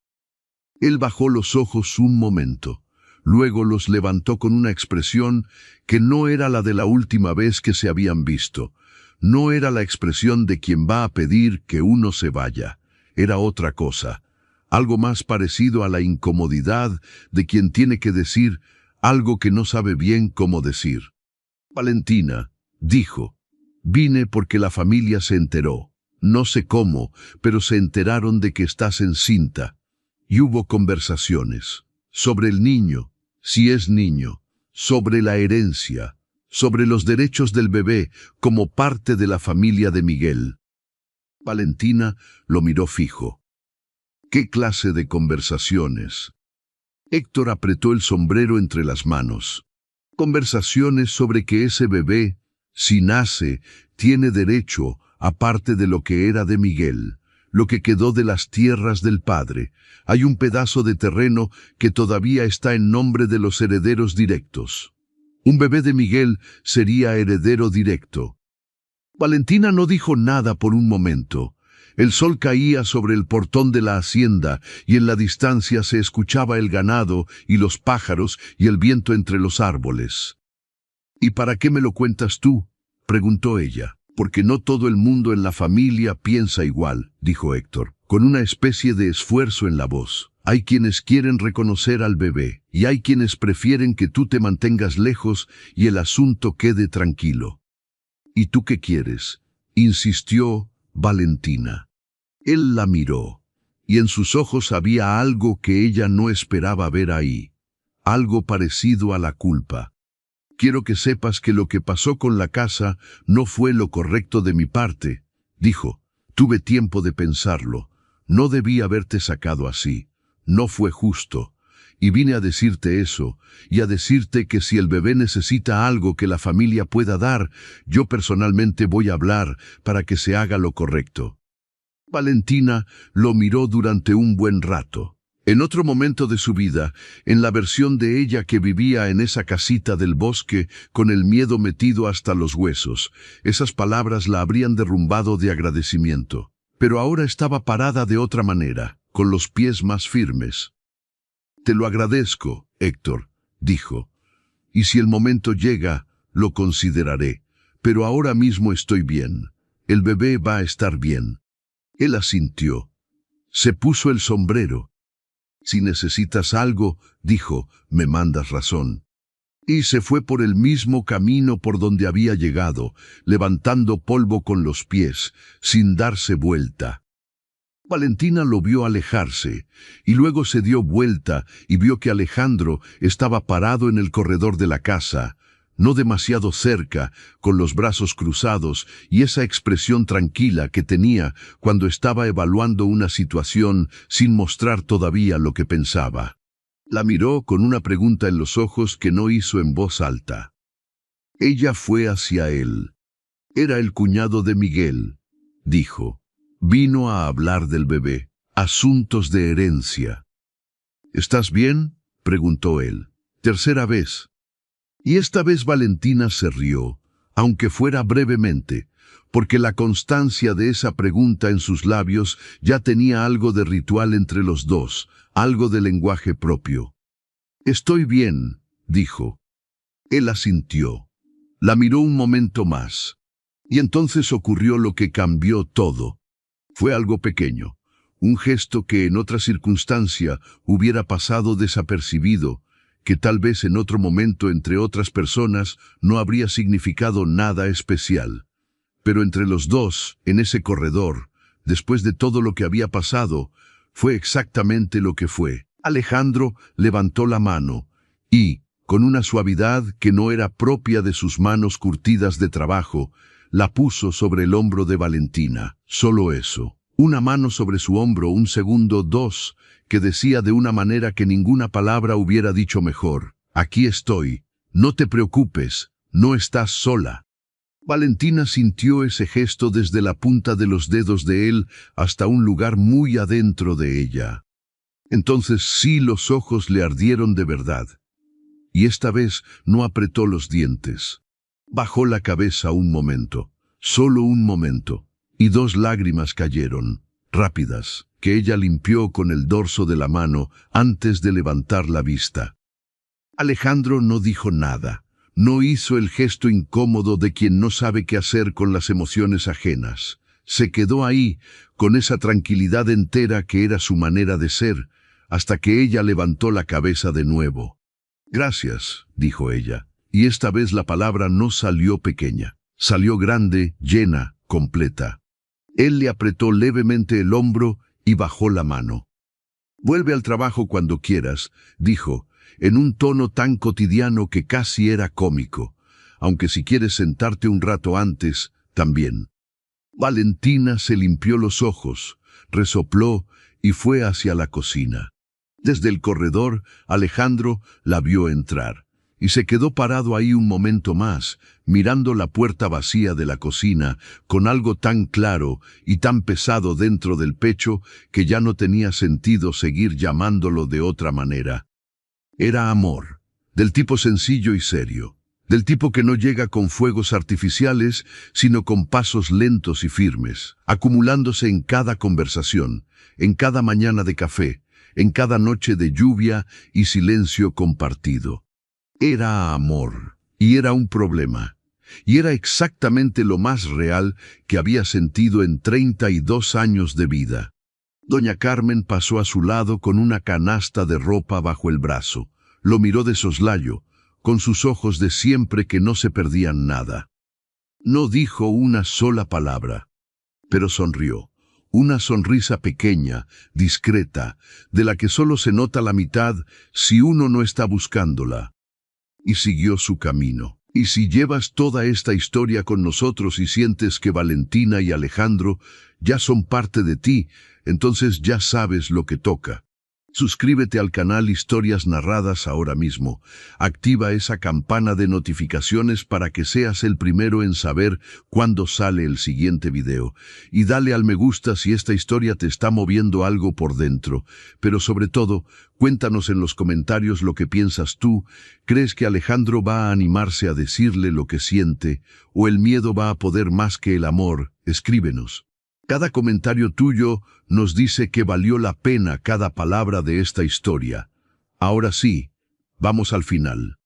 Él bajó los ojos un momento, luego los levantó con una expresión que no era la de la última vez que se habían visto. No era la expresión de quien va a pedir que uno se vaya. Era otra cosa, algo más parecido a la incomodidad de quien tiene que decir algo que no sabe bien cómo decir. «Valentina», dijo, «vine porque la familia se enteró. No sé cómo, pero se enteraron de que estás encinta». Y hubo conversaciones sobre el niño, si es niño, sobre la herencia, sobre los derechos del bebé como parte de la familia de Miguel. Valentina lo miró fijo. ¿Qué clase de conversaciones? Héctor apretó el sombrero entre las manos. Conversaciones sobre que ese bebé, si nace, tiene derecho, aparte de lo que era de Miguel, lo que quedó de las tierras del padre. Hay un pedazo de terreno que todavía está en nombre de los herederos directos. Un bebé de Miguel sería heredero directo. Valentina no dijo nada por un momento. El sol caía sobre el portón de la hacienda y en la distancia se escuchaba el ganado y los pájaros y el viento entre los árboles. «¿Y para qué me lo cuentas tú?», preguntó ella. «Porque no todo el mundo en la familia piensa igual», dijo Héctor, con una especie de esfuerzo en la voz. «Hay quienes quieren reconocer al bebé, y hay quienes prefieren que tú te mantengas lejos y el asunto quede tranquilo». «¿Y tú qué quieres?», insistió Valentina. Él la miró, y en sus ojos había algo que ella no esperaba ver ahí, algo parecido a la culpa. «Quiero que sepas que lo que pasó con la casa no fue lo correcto de mi parte», dijo. «Tuve tiempo de pensarlo. No debí haberte sacado así. No fue justo. Y vine a decirte eso, y a decirte que si el bebé necesita algo que la familia pueda dar, yo personalmente voy a hablar para que se haga lo correcto». Valentina lo miró durante un buen rato. En otro momento de su vida, en la versión de ella que vivía en esa casita del bosque con el miedo metido hasta los huesos, esas palabras la habrían derrumbado de agradecimiento. Pero ahora estaba parada de otra manera, con los pies más firmes. Te lo agradezco, Héctor, dijo. Y si el momento llega, lo consideraré. Pero ahora mismo estoy bien. El bebé va a estar bien. Él asintió. Se puso el sombrero. Si necesitas algo, dijo, me mandas razón. Y se fue por el mismo camino por donde había llegado, levantando polvo con los pies, sin darse vuelta. Valentina lo vio alejarse, y luego se dio vuelta y vio que Alejandro estaba parado en el corredor de la casa, no demasiado cerca, con los brazos cruzados y esa expresión tranquila que tenía cuando estaba evaluando una situación sin mostrar todavía lo que pensaba. La miró con una pregunta en los ojos que no hizo en voz alta. Ella fue hacia él. Era el cuñado de Miguel, dijo. Vino a hablar del bebé, asuntos de herencia. ¿Estás bien?, preguntó él. Tercera vez. Y esta vez Valentina se rió, aunque fuera brevemente, porque la constancia de esa pregunta en sus labios ya tenía algo de ritual entre los dos, algo de lenguaje propio. Estoy bien, dijo. Él asintió. La miró un momento más. Y entonces ocurrió lo que cambió todo. Fue algo pequeño, un gesto que en otra circunstancia hubiera pasado desapercibido, que tal vez en otro momento entre otras personas no habría significado nada especial. Pero entre los dos, en ese corredor, después de todo lo que había pasado, fue exactamente lo que fue. Alejandro levantó la mano y, con una suavidad que no era propia de sus manos curtidas de trabajo, la puso sobre el hombro de Valentina. Solo eso. Una mano sobre su hombro, un segundo, dos, que decía de una manera que ninguna palabra hubiera dicho mejor. Aquí estoy. No te preocupes. No estás sola. Valentina sintió ese gesto desde la punta de los dedos de él hasta un lugar muy adentro de ella. Entonces sí, los ojos le ardieron de verdad. Y esta vez no apretó los dientes. Bajó la cabeza un momento, solo un momento, y dos lágrimas cayeron, rápidas, que ella limpió con el dorso de la mano antes de levantar la vista. Alejandro no dijo nada, no hizo el gesto incómodo de quien no sabe qué hacer con las emociones ajenas. Se quedó ahí, con esa tranquilidad entera que era su manera de ser, hasta que ella levantó la cabeza de nuevo. Gracias, dijo ella. Y esta vez la palabra no salió pequeña, salió grande, llena, completa. Él le apretó levemente el hombro y bajó la mano. Vuelve al trabajo cuando quieras, dijo, en un tono tan cotidiano que casi era cómico, aunque si quieres sentarte un rato antes, también. Valentina se limpió los ojos, resopló y fue hacia la cocina. Desde el corredor, Alejandro la vio entrar. Y se quedó parado ahí un momento más, mirando la puerta vacía de la cocina, con algo tan claro y tan pesado dentro del pecho que ya no tenía sentido seguir llamándolo de otra manera. Era amor, del tipo sencillo y serio, del tipo que no llega con fuegos artificiales, sino con pasos lentos y firmes, acumulándose en cada conversación, en cada mañana de café, en cada noche de lluvia y silencio compartido. Era amor, y era un problema, y era exactamente lo más real que había sentido en 32 años de vida. Doña Carmen pasó a su lado con una canasta de ropa bajo el brazo. Lo miró de soslayo, con sus ojos de siempre que no se perdían nada. No dijo una sola palabra, pero sonrió. Una sonrisa pequeña, discreta, de la que solo se nota la mitad si uno no está buscándola. Y siguió su camino. Y si llevas toda esta historia con nosotros y sientes que Valentina y Alejandro ya son parte de ti, entonces ya sabes lo que toca. Suscríbete al canal Historias Narradas ahora mismo. Activa esa campana de notificaciones para que seas el primero en saber cuándo sale el siguiente video. Y dale al me gusta si esta historia te está moviendo algo por dentro. Pero sobre todo, cuéntanos en los comentarios lo que piensas tú. ¿Crees que Alejandro va a animarse a decirle lo que siente? ¿O el miedo va a poder más que el amor? Escríbenos. Cada comentario tuyo nos dice que valió la pena cada palabra de esta historia. Ahora sí, vamos al final.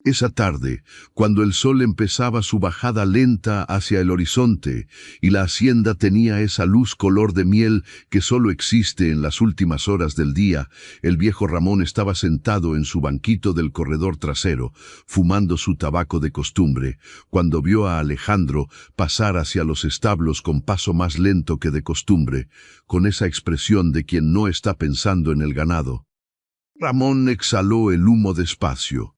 Esa tarde, cuando el sol empezaba su bajada lenta hacia el horizonte y la hacienda tenía esa luz color de miel que solo existe en las últimas horas del día, el viejo Ramón estaba sentado en su banquito del corredor trasero, fumando su tabaco de costumbre, cuando vio a Alejandro pasar hacia los establos con paso más lento que de costumbre, con esa expresión de quien no está pensando en el ganado. Ramón exhaló el humo despacio.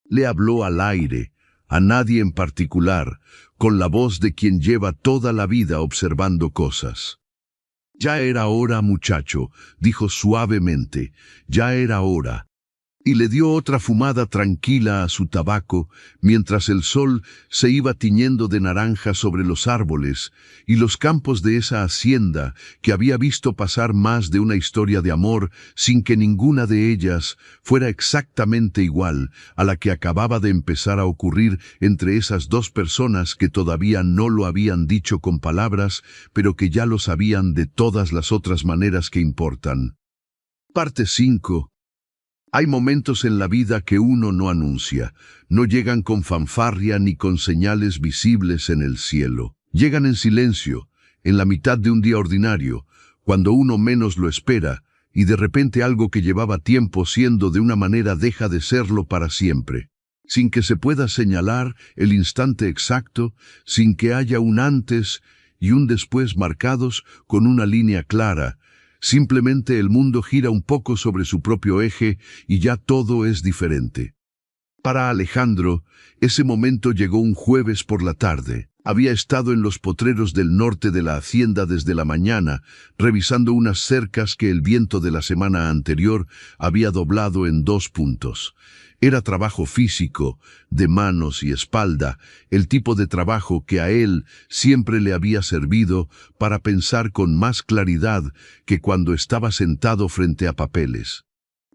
Le habló al aire, a nadie en particular, con la voz de quien lleva toda la vida observando cosas. «Ya era hora, muchacho», dijo suavemente, «ya era hora». Y le dio otra fumada tranquila a su tabaco, mientras el sol se iba tiñendo de naranja sobre los árboles y los campos de esa hacienda que había visto pasar más de una historia de amor sin que ninguna de ellas fuera exactamente igual a la que acababa de empezar a ocurrir entre esas dos personas que todavía no lo habían dicho con palabras, pero que ya lo sabían de todas las otras maneras que importan. Parte 5. Hay momentos en la vida que uno no anuncia, no llegan con fanfarria ni con señales visibles en el cielo. Llegan en silencio, en la mitad de un día ordinario, cuando uno menos lo espera, y de repente algo que llevaba tiempo siendo de una manera deja de serlo para siempre. Sin que se pueda señalar el instante exacto, sin que haya un antes y un después marcados con una línea clara. Simplemente el mundo gira un poco sobre su propio eje y ya todo es diferente. Para Alejandro, ese momento llegó un jueves por la tarde. Había estado en los potreros del norte de la hacienda desde la mañana, revisando unas cercas que el viento de la semana anterior había doblado en 2 puntos. Era trabajo físico, de manos y espalda, el tipo de trabajo que a él siempre le había servido para pensar con más claridad que cuando estaba sentado frente a papeles.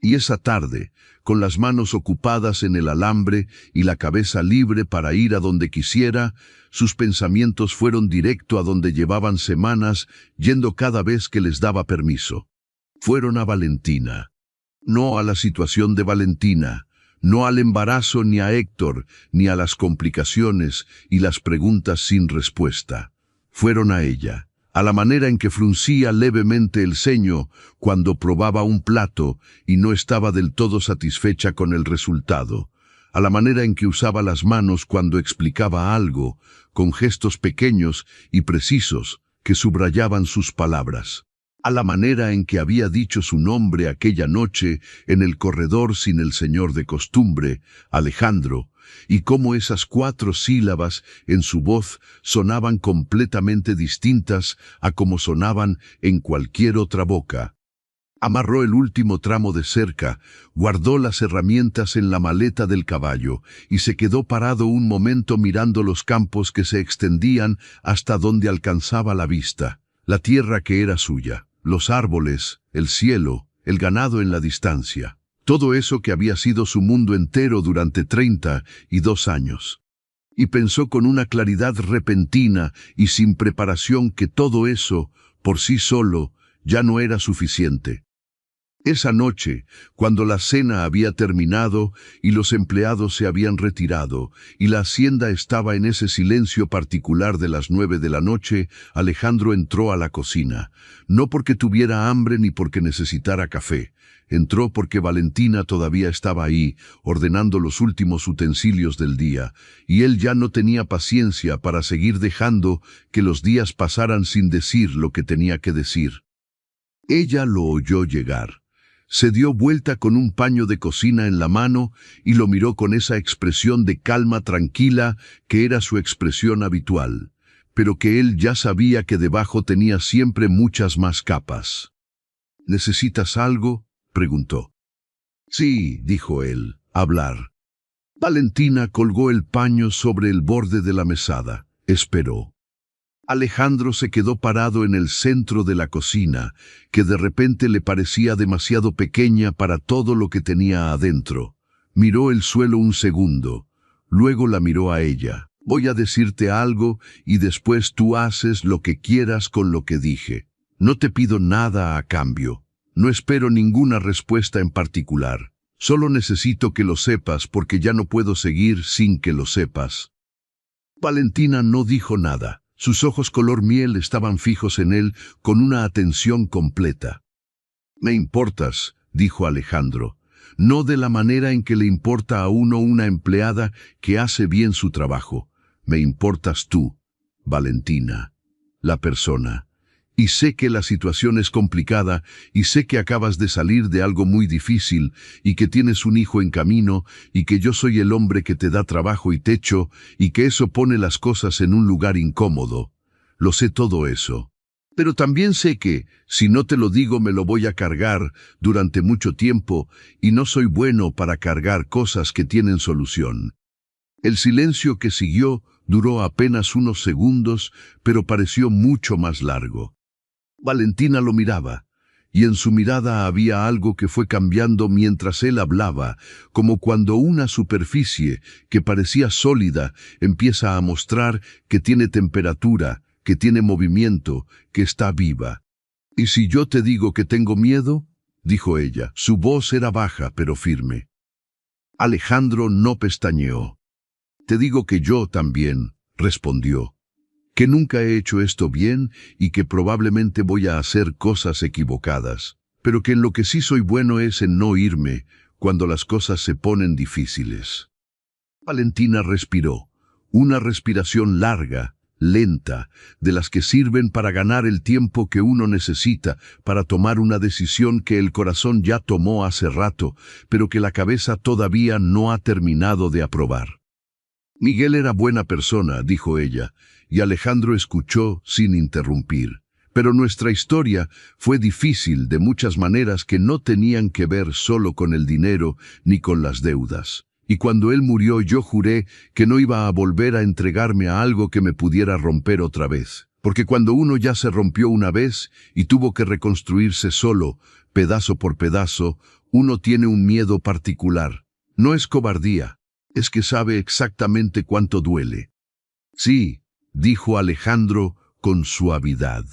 Y esa tarde, con las manos ocupadas en el alambre y la cabeza libre para ir a donde quisiera, sus pensamientos fueron directo a donde llevaban semanas yendo cada vez que les daba permiso. Fueron a Valentina. No a la situación de Valentina, no al embarazo ni a Héctor, ni a las complicaciones y las preguntas sin respuesta. Fueron a ella, a la manera en que fruncía levemente el ceño cuando probaba un plato y no estaba del todo satisfecha con el resultado, a la manera en que usaba las manos cuando explicaba algo, con gestos pequeños y precisos que subrayaban sus palabras, a la manera en que había dicho su nombre aquella noche en el corredor sin el señor de costumbre, Alejandro, y cómo esas 4 sílabas en su voz sonaban completamente distintas a como sonaban en cualquier otra boca. Amarró el último tramo de cerca, guardó las herramientas en la maleta del caballo y se quedó parado un momento mirando los campos que se extendían hasta donde alcanzaba la vista, la tierra que era suya, los árboles, el cielo, el ganado en la distancia. Todo eso que había sido su mundo entero durante 32 años. Y pensó con una claridad repentina y sin preparación que todo eso, por sí solo, ya no era suficiente. Esa noche, cuando la cena había terminado y los empleados se habían retirado y la hacienda estaba en ese silencio particular de las 9 de la noche, Alejandro entró a la cocina, no porque tuviera hambre ni porque necesitara café. Entró porque Valentina todavía estaba ahí, ordenando los últimos utensilios del día, y él ya no tenía paciencia para seguir dejando que los días pasaran sin decir lo que tenía que decir. Ella lo oyó llegar. Se dio vuelta con un paño de cocina en la mano y lo miró con esa expresión de calma tranquila que era su expresión habitual, pero que él ya sabía que debajo tenía siempre muchas más capas. «¿Necesitas algo?», preguntó. «Sí», dijo él, «hablar». Valentina colgó el paño sobre el borde de la mesada. Esperó. Alejandro se quedó parado en el centro de la cocina, que de repente le parecía demasiado pequeña para todo lo que tenía adentro. Miró el suelo un segundo, luego la miró a ella. «Voy a decirte algo y después tú haces lo que quieras con lo que dije. No te pido nada a cambio. No espero ninguna respuesta en particular. Solo necesito que lo sepas porque ya no puedo seguir sin que lo sepas. Valentina no dijo nada. Sus ojos color miel estaban fijos en él con una atención completa. «Me importas», dijo Alejandro, no de la manera en que le importa a uno una empleada que hace bien su trabajo. Me importas tú, Valentina, la persona. Y sé que la situación es complicada, y sé que acabas de salir de algo muy difícil, y que tienes un hijo en camino, y que yo soy el hombre que te da trabajo y techo, y que eso pone las cosas en un lugar incómodo. Lo sé todo eso. Pero también sé que, si no te lo digo, me lo voy a cargar durante mucho tiempo, y no soy bueno para cargar cosas que tienen solución. El silencio que siguió duró apenas unos segundos, pero pareció mucho más largo. Valentina lo miraba, y en su mirada había algo que fue cambiando mientras él hablaba, como cuando una superficie que parecía sólida empieza a mostrar que tiene temperatura, que tiene movimiento, que está viva. «¿Y si yo te digo que tengo miedo?», dijo ella. Su voz era baja pero firme. Alejandro no pestañeó. «Te digo que yo también», respondió. «Que nunca he hecho esto bien y que probablemente voy a hacer cosas equivocadas, pero que en lo que sí soy bueno es en no irme cuando las cosas se ponen difíciles». Valentina respiró, una respiración larga, lenta, de las que sirven para ganar el tiempo que uno necesita para tomar una decisión que el corazón ya tomó hace rato, pero que la cabeza todavía no ha terminado de aprobar. «Miguel era buena persona», dijo ella, y Alejandro escuchó sin interrumpir. «Pero nuestra historia fue difícil de muchas maneras que no tenían que ver solo con el dinero ni con las deudas. Y cuando él murió yo juré que no iba a volver a entregarme a algo que me pudiera romper otra vez. Porque cuando uno ya se rompió una vez y tuvo que reconstruirse solo, pedazo por pedazo, uno tiene un miedo particular. No es cobardía, es que sabe exactamente cuánto duele». «Sí», dijo Alejandro con suavidad.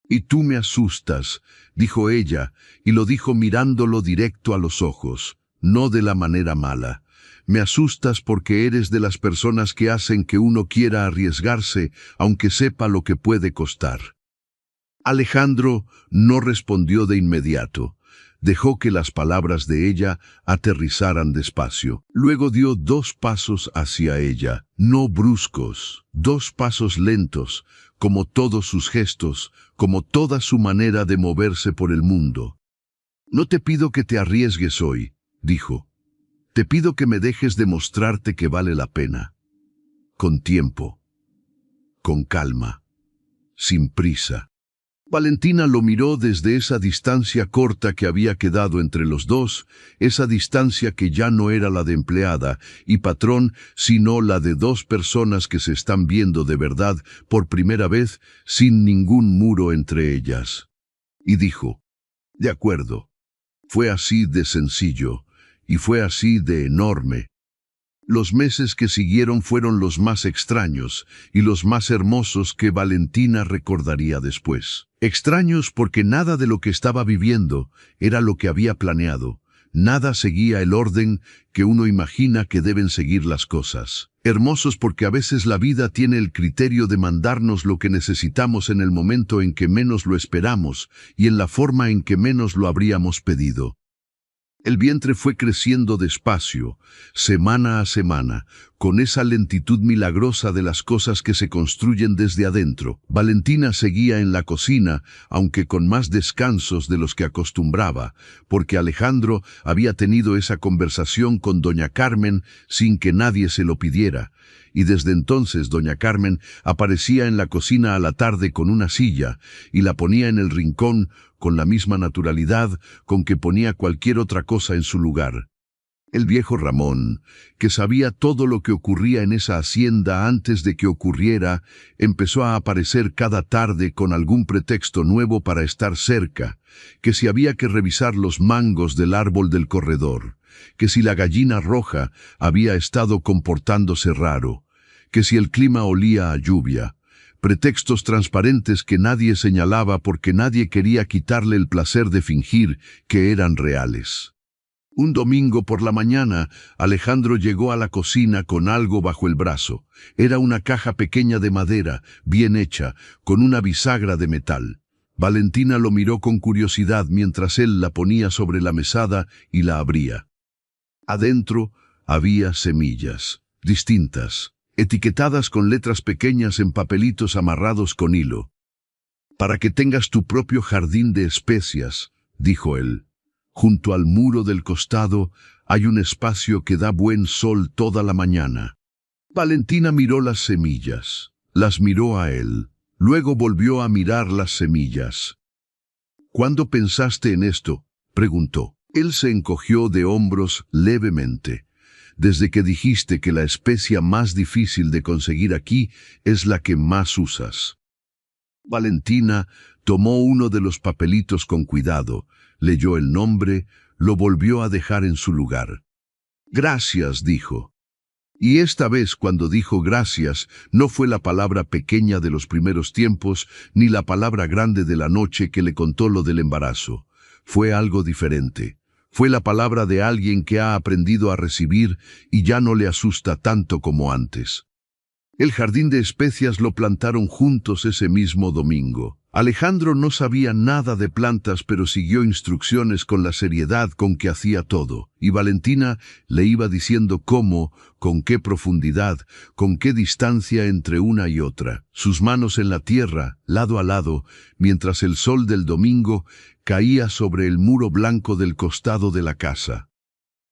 «Y tú me asustas», dijo ella, y lo dijo mirándolo directo a los ojos, no de la manera mala. «Me asustas porque eres de las personas que hacen que uno quiera arriesgarse, aunque sepa lo que puede costar». Alejandro no respondió de inmediato. Dejó que las palabras de ella aterrizaran despacio. Luego dio 2 pasos hacia ella, no bruscos, 2 pasos lentos, como todos sus gestos, como toda su manera de moverse por el mundo. «No te pido que te arriesgues hoy», dijo. «Te pido que me dejes demostrarte que vale la pena. Con tiempo, con calma, sin prisa». Valentina lo miró desde esa distancia corta que había quedado entre los dos, esa distancia que ya no era la de empleada y patrón, sino la de 2 personas que se están viendo de verdad por primera vez sin ningún muro entre ellas. Y dijo: «De acuerdo». Fue así de sencillo, y fue así de enorme. Los meses que siguieron fueron los más extraños y los más hermosos que Valentina recordaría después. Extraños porque nada de lo que estaba viviendo era lo que había planeado. Nada seguía el orden que uno imagina que deben seguir las cosas. Hermosos porque a veces la vida tiene el criterio de mandarnos lo que necesitamos en el momento en que menos lo esperamos y en la forma en que menos lo habríamos pedido. El vientre fue creciendo despacio, semana a semana, con esa lentitud milagrosa de las cosas que se construyen desde adentro. Valentina seguía en la cocina, aunque con más descansos de los que acostumbraba, porque Alejandro había tenido esa conversación con doña Carmen sin que nadie se lo pidiera, y desde entonces doña Carmen aparecía en la cocina a la tarde con una silla y la ponía en el rincón con la misma naturalidad con que ponía cualquier otra cosa en su lugar. El viejo Ramón, que sabía todo lo que ocurría en esa hacienda antes de que ocurriera, empezó a aparecer cada tarde con algún pretexto nuevo para estar cerca, que si había que revisar los mangos del árbol del corredor, que si la gallina roja había estado comportándose raro, que si el clima olía a lluvia. Pretextos transparentes que nadie señalaba porque nadie quería quitarle el placer de fingir que eran reales. Un domingo por la mañana, Alejandro llegó a la cocina con algo bajo el brazo. Era una caja pequeña de madera, bien hecha, con una bisagra de metal. Valentina lo miró con curiosidad mientras él la ponía sobre la mesada y la abría. Adentro había semillas, distintas, etiquetadas con letras pequeñas en papelitos amarrados con hilo. «Para que tengas tu propio jardín de especias», dijo él. «Junto al muro del costado hay un espacio que da buen sol toda la mañana». Valentina miró las semillas, las miró a él, luego volvió a mirar las semillas. «¿Cuándo pensaste en esto?», preguntó. Él se encogió de hombros levemente. «Desde que dijiste que la especia más difícil de conseguir aquí es la que más usas». Valentina tomó uno de los papelitos con cuidado, leyó el nombre, lo volvió a dejar en su lugar. «Gracias», dijo. Y esta vez, cuando dijo gracias, no fue la palabra pequeña de los primeros tiempos, ni la palabra grande de la noche que le contó lo del embarazo. Fue algo diferente. Fue la palabra de alguien que ha aprendido a recibir y ya no le asusta tanto como antes. El jardín de especias lo plantaron juntos ese mismo domingo. Alejandro no sabía nada de plantas, pero siguió instrucciones con la seriedad con que hacía todo. Y Valentina le iba diciendo cómo, con qué profundidad, con qué distancia entre una y otra. Sus manos en la tierra, lado a lado, mientras el sol del domingo caía sobre el muro blanco del costado de la casa.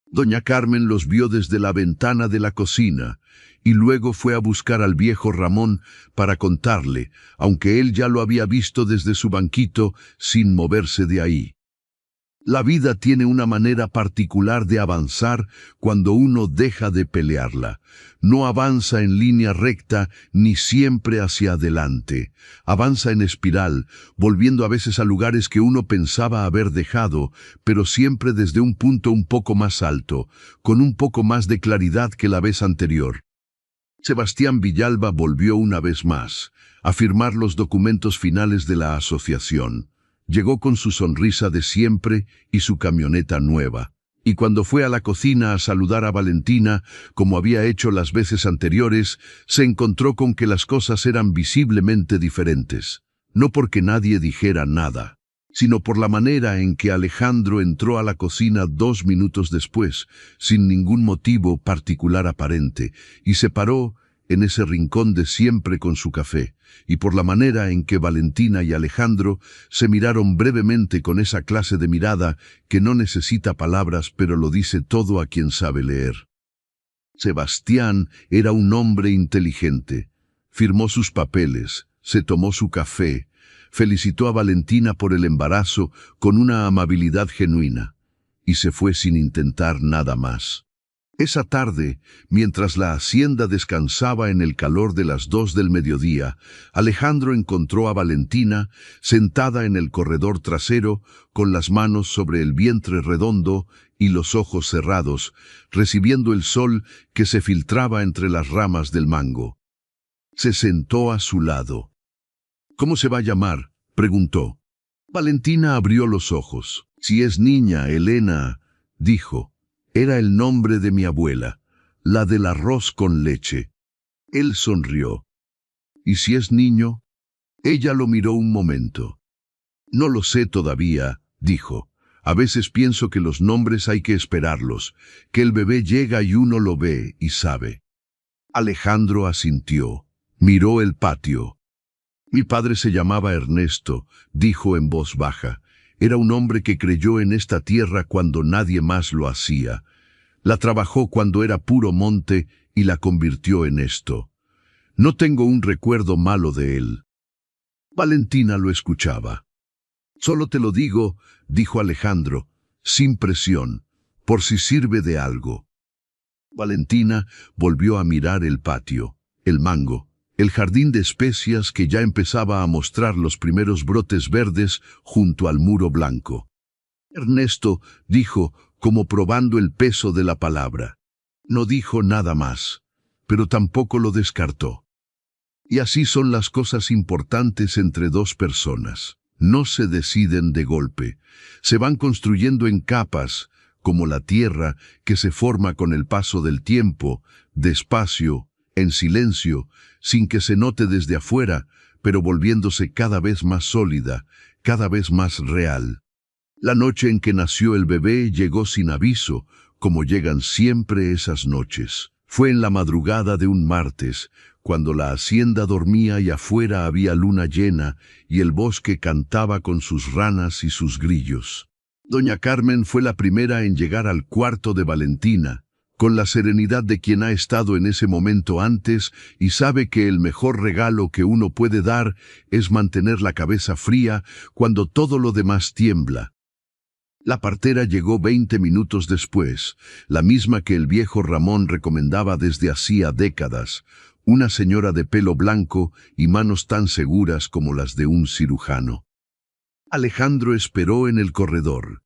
Doña Carmen los vio desde la ventana de la cocina y luego fue a buscar al viejo Ramón para contarle, aunque él ya lo había visto desde su banquito sin moverse de ahí. La vida tiene una manera particular de avanzar cuando uno deja de pelearla. No avanza en línea recta ni siempre hacia adelante. Avanza en espiral, volviendo a veces a lugares que uno pensaba haber dejado, pero siempre desde un punto un poco más alto, con un poco más de claridad que la vez anterior. Sebastián Villalba volvió una vez más a firmar los documentos finales de la asociación. Llegó con su sonrisa de siempre y su camioneta nueva. Y cuando fue a la cocina a saludar a Valentina, como había hecho las veces anteriores, se encontró con que las cosas eran visiblemente diferentes. No porque nadie dijera nada, sino por la manera en que Alejandro entró a la cocina 2 minutos después, sin ningún motivo particular aparente, y se paró en ese rincón de siempre con su café, y por la manera en que Valentina y Alejandro se miraron brevemente con esa clase de mirada que no necesita palabras pero lo dice todo a quien sabe leer. Sebastián era un hombre inteligente. Firmó sus papeles, se tomó su café, felicitó a Valentina por el embarazo con una amabilidad genuina, y se fue sin intentar nada más. Esa tarde, mientras la hacienda descansaba en el calor de las 2 del mediodía, Alejandro encontró a Valentina sentada en el corredor trasero, con las manos sobre el vientre redondo y los ojos cerrados, recibiendo el sol que se filtraba entre las ramas del mango. Se sentó a su lado. «¿Cómo se va a llamar?», preguntó. Valentina abrió los ojos. «Si es niña, Elena», dijo. «Era el nombre de mi abuela, la del arroz con leche». Él sonrió. «¿Y si es niño?». Ella lo miró un momento. «No lo sé todavía», dijo. «A veces pienso que los nombres hay que esperarlos, que el bebé llega y uno lo ve y sabe». Alejandro asintió. Miró el patio. «Mi padre se llamaba Ernesto», dijo en voz baja. «Era un hombre que creyó en esta tierra cuando nadie más lo hacía. La trabajó cuando era puro monte y la convirtió en esto. No tengo un recuerdo malo de él». Valentina lo escuchaba. «Solo te lo digo», dijo Alejandro, sin presión, «por si sirve de algo». Valentina volvió a mirar el patio, el mango, el jardín de especias que ya empezaba a mostrar los primeros brotes verdes junto al muro blanco. «Ernesto», dijo, como probando el peso de la palabra. No dijo nada más, pero tampoco lo descartó. Y así son las cosas importantes entre dos personas. No se deciden de golpe, se van construyendo en capas, como la tierra que se forma con el paso del tiempo, despacio, en silencio, sin que se note desde afuera, pero volviéndose cada vez más sólida, cada vez más real. La noche en que nació el bebé llegó sin aviso, como llegan siempre esas noches. Fue en la madrugada de un martes, cuando la hacienda dormía y afuera había luna llena y el bosque cantaba con sus ranas y sus grillos. Doña Carmen fue la primera en llegar al cuarto de Valentina, con la serenidad de quien ha estado en ese momento antes y sabe que el mejor regalo que uno puede dar es mantener la cabeza fría cuando todo lo demás tiembla. La partera llegó 20 minutos después, la misma que el viejo Ramón recomendaba desde hacía décadas, una señora de pelo blanco y manos tan seguras como las de un cirujano. Alejandro esperó en el corredor.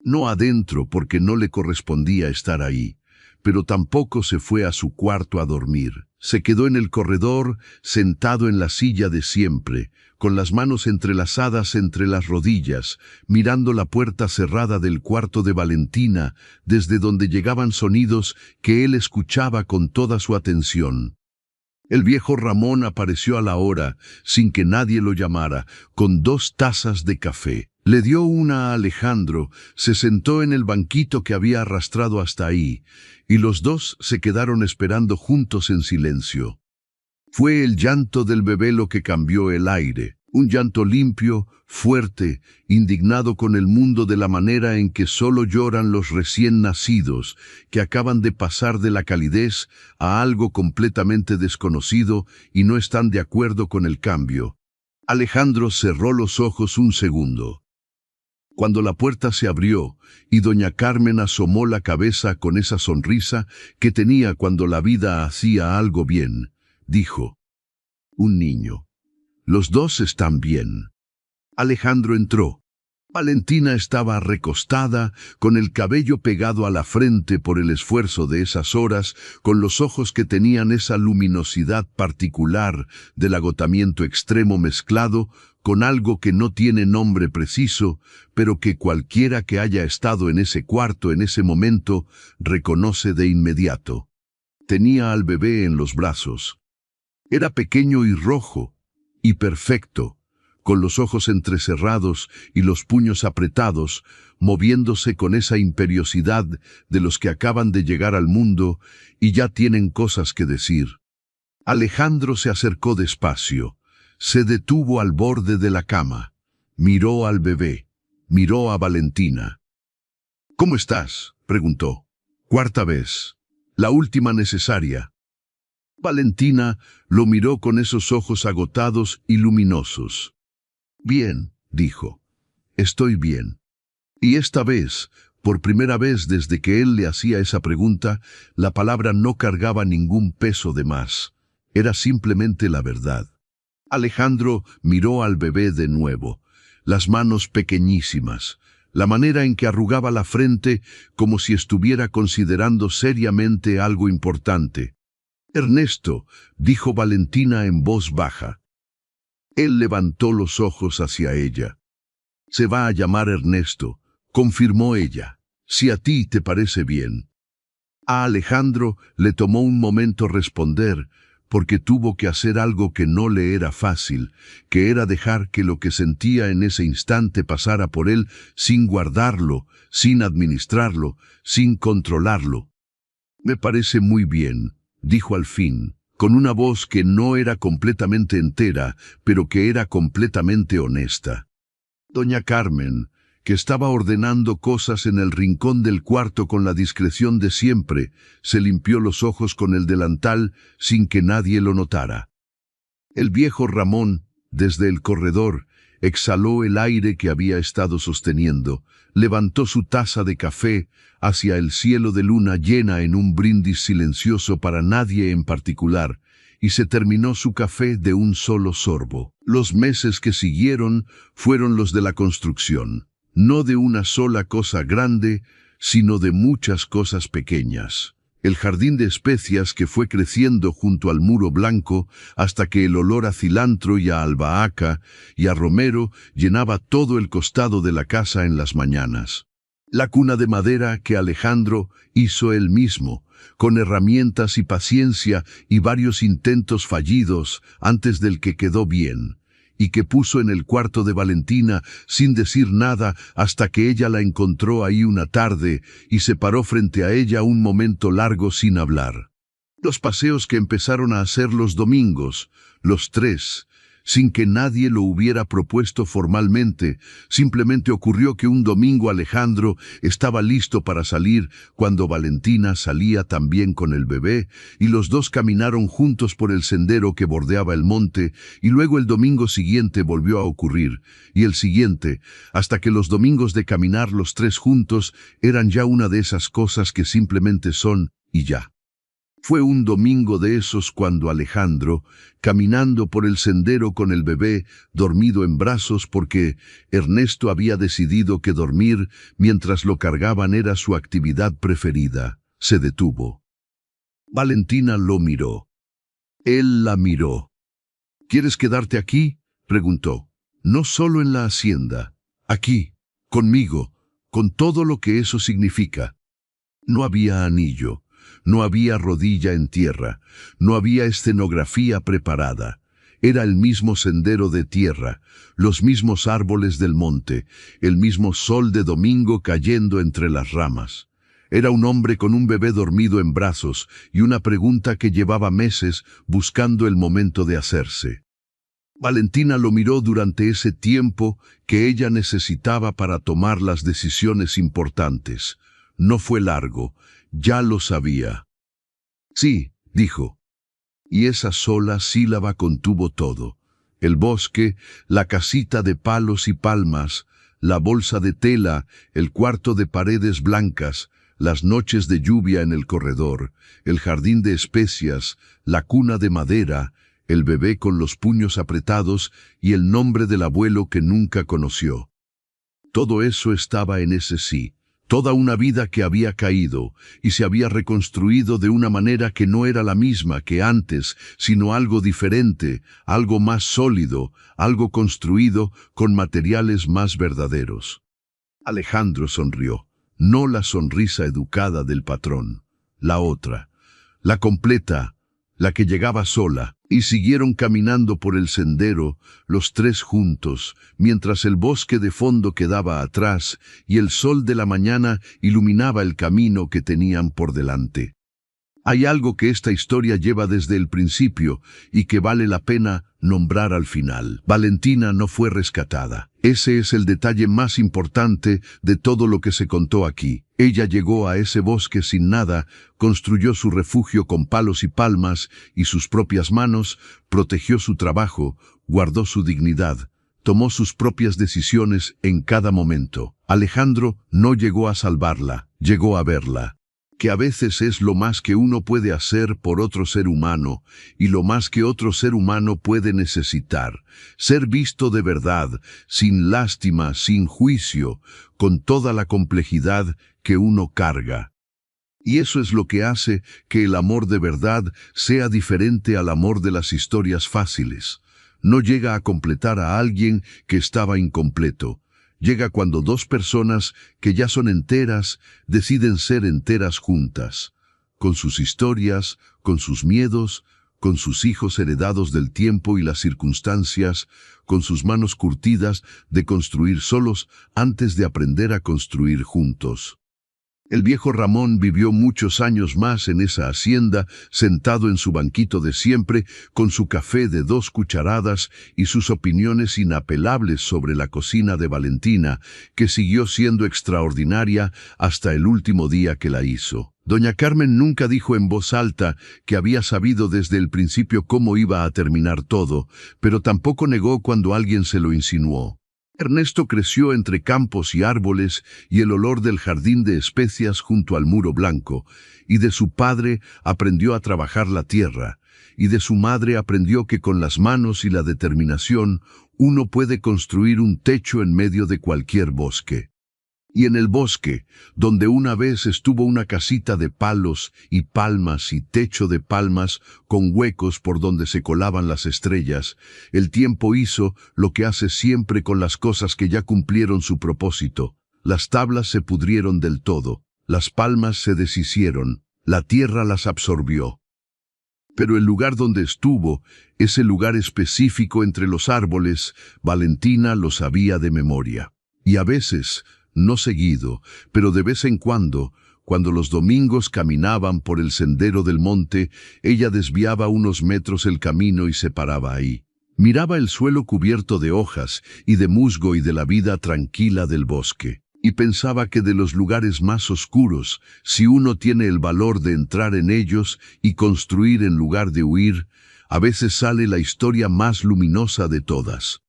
No adentro porque no le correspondía estar ahí, pero tampoco se fue a su cuarto a dormir. Se quedó en el corredor, sentado en la silla de siempre, con las manos entrelazadas entre las rodillas, mirando la puerta cerrada del cuarto de Valentina, desde donde llegaban sonidos que él escuchaba con toda su atención. El viejo Ramón apareció a la hora, sin que nadie lo llamara, con 2 tazas de café. Le dio una a Alejandro, se sentó en el banquito que había arrastrado hasta ahí, y los dos se quedaron esperando juntos en silencio. Fue el llanto del bebé lo que cambió el aire, un llanto limpio, fuerte, indignado con el mundo de la manera en que solo lloran los recién nacidos, que acaban de pasar de la calidez a algo completamente desconocido y no están de acuerdo con el cambio. Alejandro cerró los ojos un segundo. Cuando la puerta se abrió y doña Carmen asomó la cabeza con esa sonrisa que tenía cuando la vida hacía algo bien, dijo: «Un niño. Los dos están bien». Alejandro entró. Valentina estaba recostada, con el cabello pegado a la frente por el esfuerzo de esas horas, con los ojos que tenían esa luminosidad particular del agotamiento extremo mezclado con algo que no tiene nombre preciso, pero que cualquiera que haya estado en ese cuarto en ese momento reconoce de inmediato. Tenía al bebé en los brazos. Era pequeño y rojo, y perfecto, con los ojos entrecerrados y los puños apretados, moviéndose con esa imperiosidad de los que acaban de llegar al mundo y ya tienen cosas que decir. Alejandro se acercó despacio, se detuvo al borde de la cama, miró al bebé, miró a Valentina. «¿Cómo estás?», preguntó. «4ª vez. La última necesaria». Valentina lo miró con esos ojos agotados y luminosos. «Bien», dijo, «estoy bien». Y esta vez, por primera vez desde que él le hacía esa pregunta, la palabra no cargaba ningún peso de más. Era simplemente la verdad. Alejandro miró al bebé de nuevo, las manos pequeñísimas, la manera en que arrugaba la frente como si estuviera considerando seriamente algo importante. «Ernesto», dijo Valentina en voz baja. Él levantó los ojos hacia ella. «Se va a llamar Ernesto», confirmó ella, «si a ti te parece bien». A Alejandro le tomó un momento responder, porque tuvo que hacer algo que no le era fácil, que era dejar que lo que sentía en ese instante pasara por él sin guardarlo, sin administrarlo, sin controlarlo. «Me parece muy bien», dijo al fin, con una voz que no era completamente entera, pero que era completamente honesta. Doña Carmen, que estaba ordenando cosas en el rincón del cuarto con la discreción de siempre, se limpió los ojos con el delantal sin que nadie lo notara. El viejo Ramón, desde el corredor, exhaló el aire que había estado sosteniendo, levantó su taza de café hacia el cielo de luna llena en un brindis silencioso para nadie en particular, y se terminó su café de un solo sorbo. Los meses que siguieron fueron los de la construcción, no de una sola cosa grande, sino de muchas cosas pequeñas. El jardín de especias que fue creciendo junto al muro blanco hasta que el olor a cilantro y a albahaca y a romero llenaba todo el costado de la casa en las mañanas. La cuna de madera que Alejandro hizo él mismo, con herramientas y paciencia y varios intentos fallidos antes del que quedó bien, y que puso en el cuarto de Valentina sin decir nada hasta que ella la encontró ahí una tarde y se paró frente a ella un momento largo sin hablar. Los paseos que empezaron a hacer los domingos, los tres, sin que nadie lo hubiera propuesto formalmente, simplemente ocurrió que un domingo Alejandro estaba listo para salir cuando Valentina salía también con el bebé, y los dos caminaron juntos por el sendero que bordeaba el monte, y luego el domingo siguiente volvió a ocurrir, y el siguiente, hasta que los domingos de caminar los tres juntos eran ya una de esas cosas que simplemente son y ya. Fue un domingo de esos cuando Alejandro, caminando por el sendero con el bebé dormido en brazos porque Ernesto había decidido que dormir mientras lo cargaban era su actividad preferida, se detuvo. Valentina lo miró. Él la miró. ¿Quieres quedarte aquí?, preguntó. No solo en la hacienda, aquí, conmigo, con todo lo que eso significa. No había anillo. No había rodilla en tierra, no había escenografía preparada. Era el mismo sendero de tierra, los mismos árboles del monte, el mismo sol de domingo cayendo entre las ramas. Era un hombre con un bebé dormido en brazos y una pregunta que llevaba meses buscando el momento de hacerse. Valentina lo miró durante ese tiempo que ella necesitaba para tomar las decisiones importantes. No fue largo. Ya lo sabía. Sí, dijo. Y esa sola sílaba contuvo todo. El bosque, la casita de palos y palmas, la bolsa de tela, el cuarto de paredes blancas, las noches de lluvia en el corredor, el jardín de especias, la cuna de madera, el bebé con los puños apretados y el nombre del abuelo que nunca conoció. Todo eso estaba en ese sí. Toda una vida que había caído y se había reconstruido de una manera que no era la misma que antes, sino algo diferente, algo más sólido, algo construido con materiales más verdaderos. Alejandro sonrió, no la sonrisa educada del patrón, la otra, la completa, la que llegaba sola, y siguieron caminando por el sendero, los tres juntos, mientras el bosque de fondo quedaba atrás y el sol de la mañana iluminaba el camino que tenían por delante. Hay algo que esta historia lleva desde el principio y que vale la pena nombrar al final. Valentina no fue rescatada. Ese es el detalle más importante de todo lo que se contó aquí. Ella llegó a ese bosque sin nada, construyó su refugio con palos y palmas y sus propias manos, protegió su trabajo, guardó su dignidad, tomó sus propias decisiones en cada momento. Alejandro no llegó a salvarla, llegó a verla. Que a veces es lo más que uno puede hacer por otro ser humano y lo más que otro ser humano puede necesitar. Ser visto de verdad, sin lástima, sin juicio, con toda la complejidad que uno carga. Y eso es lo que hace que el amor de verdad sea diferente al amor de las historias fáciles. No llega a completar a alguien que estaba incompleto. Llega cuando dos personas que ya son enteras deciden ser enteras juntas, con sus historias, con sus miedos, con sus hijos heredados del tiempo y las circunstancias, con sus manos curtidas de construir solos antes de aprender a construir juntos. El viejo Ramón vivió muchos años más en esa hacienda, sentado en su banquito de siempre, con su café de 2 cucharadas y sus opiniones inapelables sobre la cocina de Valentina, que siguió siendo extraordinaria hasta el último día que la hizo. Doña Carmen nunca dijo en voz alta que había sabido desde el principio cómo iba a terminar todo, pero tampoco negó cuando alguien se lo insinuó. Ernesto creció entre campos y árboles y el olor del jardín de especias junto al muro blanco, y de su padre aprendió a trabajar la tierra, y de su madre aprendió que con las manos y la determinación uno puede construir un techo en medio de cualquier bosque. Y en el bosque, donde una vez estuvo una casita de palos y palmas y techo de palmas con huecos por donde se colaban las estrellas, el tiempo hizo lo que hace siempre con las cosas que ya cumplieron su propósito, Las tablas se pudrieron del todo, las palmas se deshicieron, la tierra las absorbió. Pero el lugar donde estuvo, ese lugar específico entre los árboles, Valentina lo sabía de memoria. Y a veces, no seguido, pero de vez en cuando los domingos caminaban por el sendero del monte, ella desviaba unos metros el camino y se paraba ahí. Miraba el suelo cubierto de hojas y de musgo y de la vida tranquila del bosque. Y pensaba que de los lugares más oscuros, si uno tiene el valor de entrar en ellos y construir en lugar de huir, a veces sale la historia más luminosa de todas.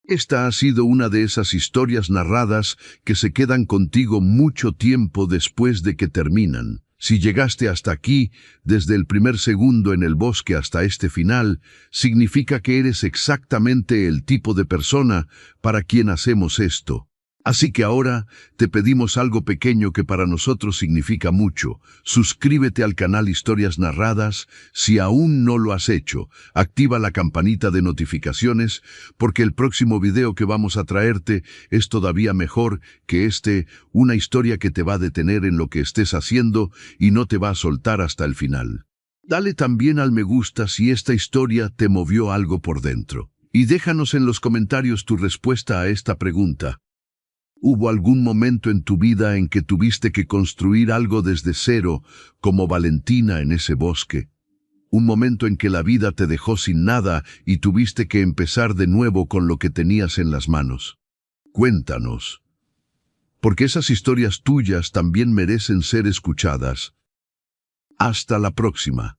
Esta ha sido una de esas historias narradas que se quedan contigo mucho tiempo después de que terminan. Si llegaste hasta aquí, desde el primer segundo en el bosque hasta este final, significa que eres exactamente el tipo de persona para quien hacemos esto. Así que ahora te pedimos algo pequeño que para nosotros significa mucho. Suscríbete al canal Historias Narradas. Si aún no lo has hecho, activa la campanita de notificaciones porque el próximo video que vamos a traerte es todavía mejor que una historia que te va a detener en lo que estés haciendo y no te va a soltar hasta el final. Dale también al me gusta si esta historia te movió algo por dentro. Y déjanos en los comentarios tu respuesta a esta pregunta. ¿Hubo algún momento en tu vida en que tuviste que construir algo desde cero, como Valentina en ese bosque? Un momento en que la vida te dejó sin nada y tuviste que empezar de nuevo con lo que tenías en las manos. Cuéntanos, porque esas historias tuyas también merecen ser escuchadas. Hasta la próxima.